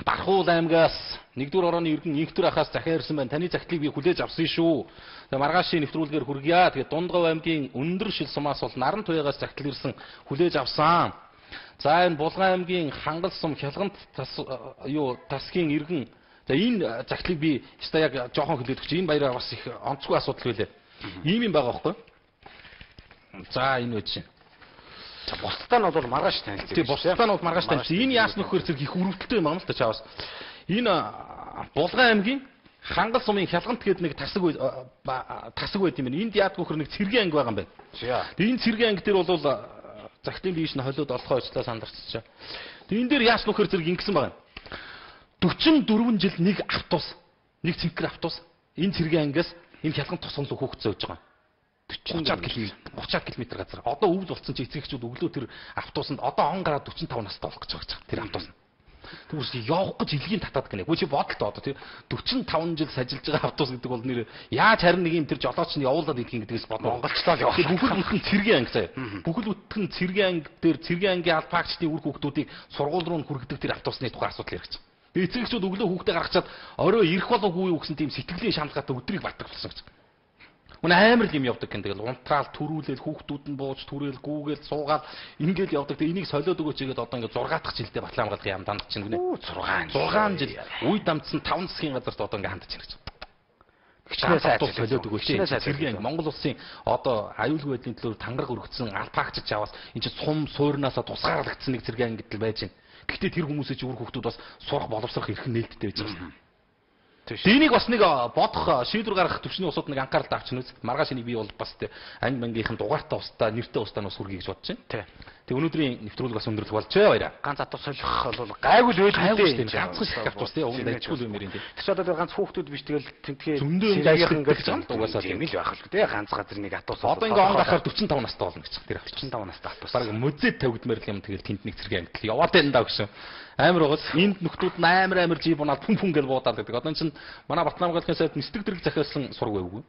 Бархуул аймгаас 1-р орооны иргэн инхтэр ахаас захиа ирсэн байна. Таны загтлыг би хүлээж авсан шүү. Тэгээ маргаашийн нэвтрүүлгээр хүргье. Тэгээ Дундгав аймгийн өндөр шил сумаас бол Наран туягаас загтал ирсэн хүлээж авсан. За энэ Булган аймгийн Хангал сум Хялгант тасгийн иргэн. За энэ загтлыг би өстой яг жоохон хүлээж өгч. Энэ баяраа бас их онцгүй асуудал байлээ. Ийм юм байгаа байхгүй. За энэ үеч. Бусдаа нь бол маргааш танилцсан. Тий, бусдаа нь бол маргааш танилцсан. Энэ яасан нөхөр зэрэг их өрөвдөлттэй юм аа л та чаавас. Энэ Булган аймгийн Хангал сумын Хялгант гэдэг нэг тасаг байт юм байна. Энд яад нөхөр нэг цэргийн анги байгаа юм байна. Тэгээ энэ цэргийн анги дээр бол загтын бийш нь холиод олохоо ажиллаа сандарчаа. Тэгээ энэ дээр яасан нөхөр зэрэг ингэсэн байгаа юм. 44 жил нэг автобус, нэг цэнхэр автобус энэ цэргийн ангиас энэ Хялгант тосгон руу хөөгцөө явж байгаа. 30 км газар. Одоо өвд болсон чи эцэгчүүд өглөө тэр автобусанд одоо он гараад 45 настай болох гэж байгаа тэр автобус. Тэгвэрс явах гэж илгийн татаад гинэ. Гүн чи бодолтой одоо тий 45 жил сажилж байгаа автобус гэдэг бол нэр яаж харин нэг юм тэр жолооч нь явуулаад идэх гэдгээс бодно. Монголчлол явах. Бүхэл бүтэн цэргийн анги заяа. Бүхэл бүтэн цэргийн анги дээр цэргийн ангийн албаагчдын үр хүүхдүүдийг сургууль руу хүргэдэг тэр автобусны тухай асуудал ярих гэж. Эцэгчүүд өглөө хүүхдээ гаргачаад орой ирэх болоогүй юу гэсэн тийм сэтгэлийн шаналгаатай өдрийг бартах болсон гэж. Үнэ амар л юм явдаг гэн тэгэл унтраал төрүүлэл хүүхдүүд нь бууж түрээл гүүгээл суугаад ингээд явдаг. Тэгээ энийг солиод өгөөч игээд одоо ингээд 6 дахь жилдээ Батлан хамгаалгын яам дандаж чинь гинэ. 6 жил. Үе дамжсан 5 засгийн газарт одоо ингээд хандж байна гэж. Хичнээн сайд солиод өгөөч. Цэргийн Монгол улсын одоо аюулгүй байдлын төлөөр тангараг өргөцсөн албаагчид аваас энэ чинь сум суурнаасаа тусгаарлагдсан нэг цэргийн ангидл байж байна. Гэхдээ тэр хүмүүсээ чи үр хүүхдүүд бас сурах боловсрох эрх нээлттэй байж байгаа. Энийг бас нэг бодох шийдвэр гаргах төвчний усууд нэг анхаарал тавьчихна үз. Маргааш энийг би бол бас анги мангийнхэн дугаартай устаа нэртэй устаа нас хүргэе гэж бодож байна. Тэг өнөөдрийн нэвтрүүлэг бас өндөрлөх болжээ баяраа. Ганц атус солих бол гайгүй л байлгүй дээ. Ганц шиг автобус тий уг дайчгүй юм ярин тий. Тэс одоо ганц хүүхдүүд биш тэгэл тэнтгээ зөндөө ингээд хамт угаасаа тийм л байх л тий ганц газар нэг атус. Одоо ингээд он гарахаар 45 настай болно гэж тэр 45 настай атус. Бараг мөзөд тавигдмаар л юм тэгэл тэнд нэг зэрэг ангитл яваад байна даа гэсэн. Амар угаас энд нөхдүүд амар жив унаад пүм гэл буудаад байдаг. Одоо энэ чинь манай Батлан хамгаалгын сайд нисдэг дэрэг захиалсан сураг байвгүй.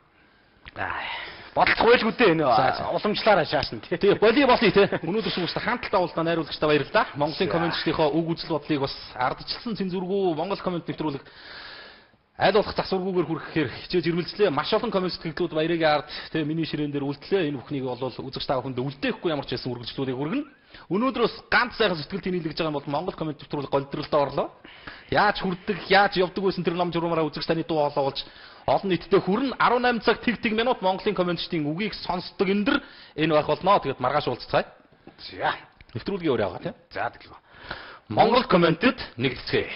Бодлох байлгүй дээ энэ уламжлаараа шаашна тий. Тэгээ боли болъё тий. Өнөөдөр сүмстэй хамтдаа уулзсан найруулагчтай баярлалаа. Монголын комментчдийнхоо үг үзэл бодлыг бас ардчилсан цензургүй Монгол коммент нэвтрүүлэг Аль болох засваргүйгээр хүрэхээр хичээж ирмэлцлээ. Маш олон комент сэтгэлдлүүд баярыг ард тэгээ миний ширээн дээр үлдлээ. Энэ бүхнийг бол үзэгч та бүхэнд үлдээхгүй ямар ч байсан үргэлжлүүлэг хүргэнэ. Өнөөдрөөс ганц сайхан сэтгэл тэнэлгэж байгаа юм бол Монгол комент нэвтрүүлэг голдролдоо орлоо. Яаж хүрдэг, яаж явдаг байсан тэр ном журмаараа үзэгч таны дуу хоолой болж олон нийтэд хүрнэ. 18 цаг тэг минут Монголын комментчдын үгийг сонсдог энэ байх болно. Тэгээд маргааш уулзцгаая. За. Нэвтрүүлгийн өөрөө байгаа тийм. За тэгэлгүй. Монгол комментэд нэгдэцгээе.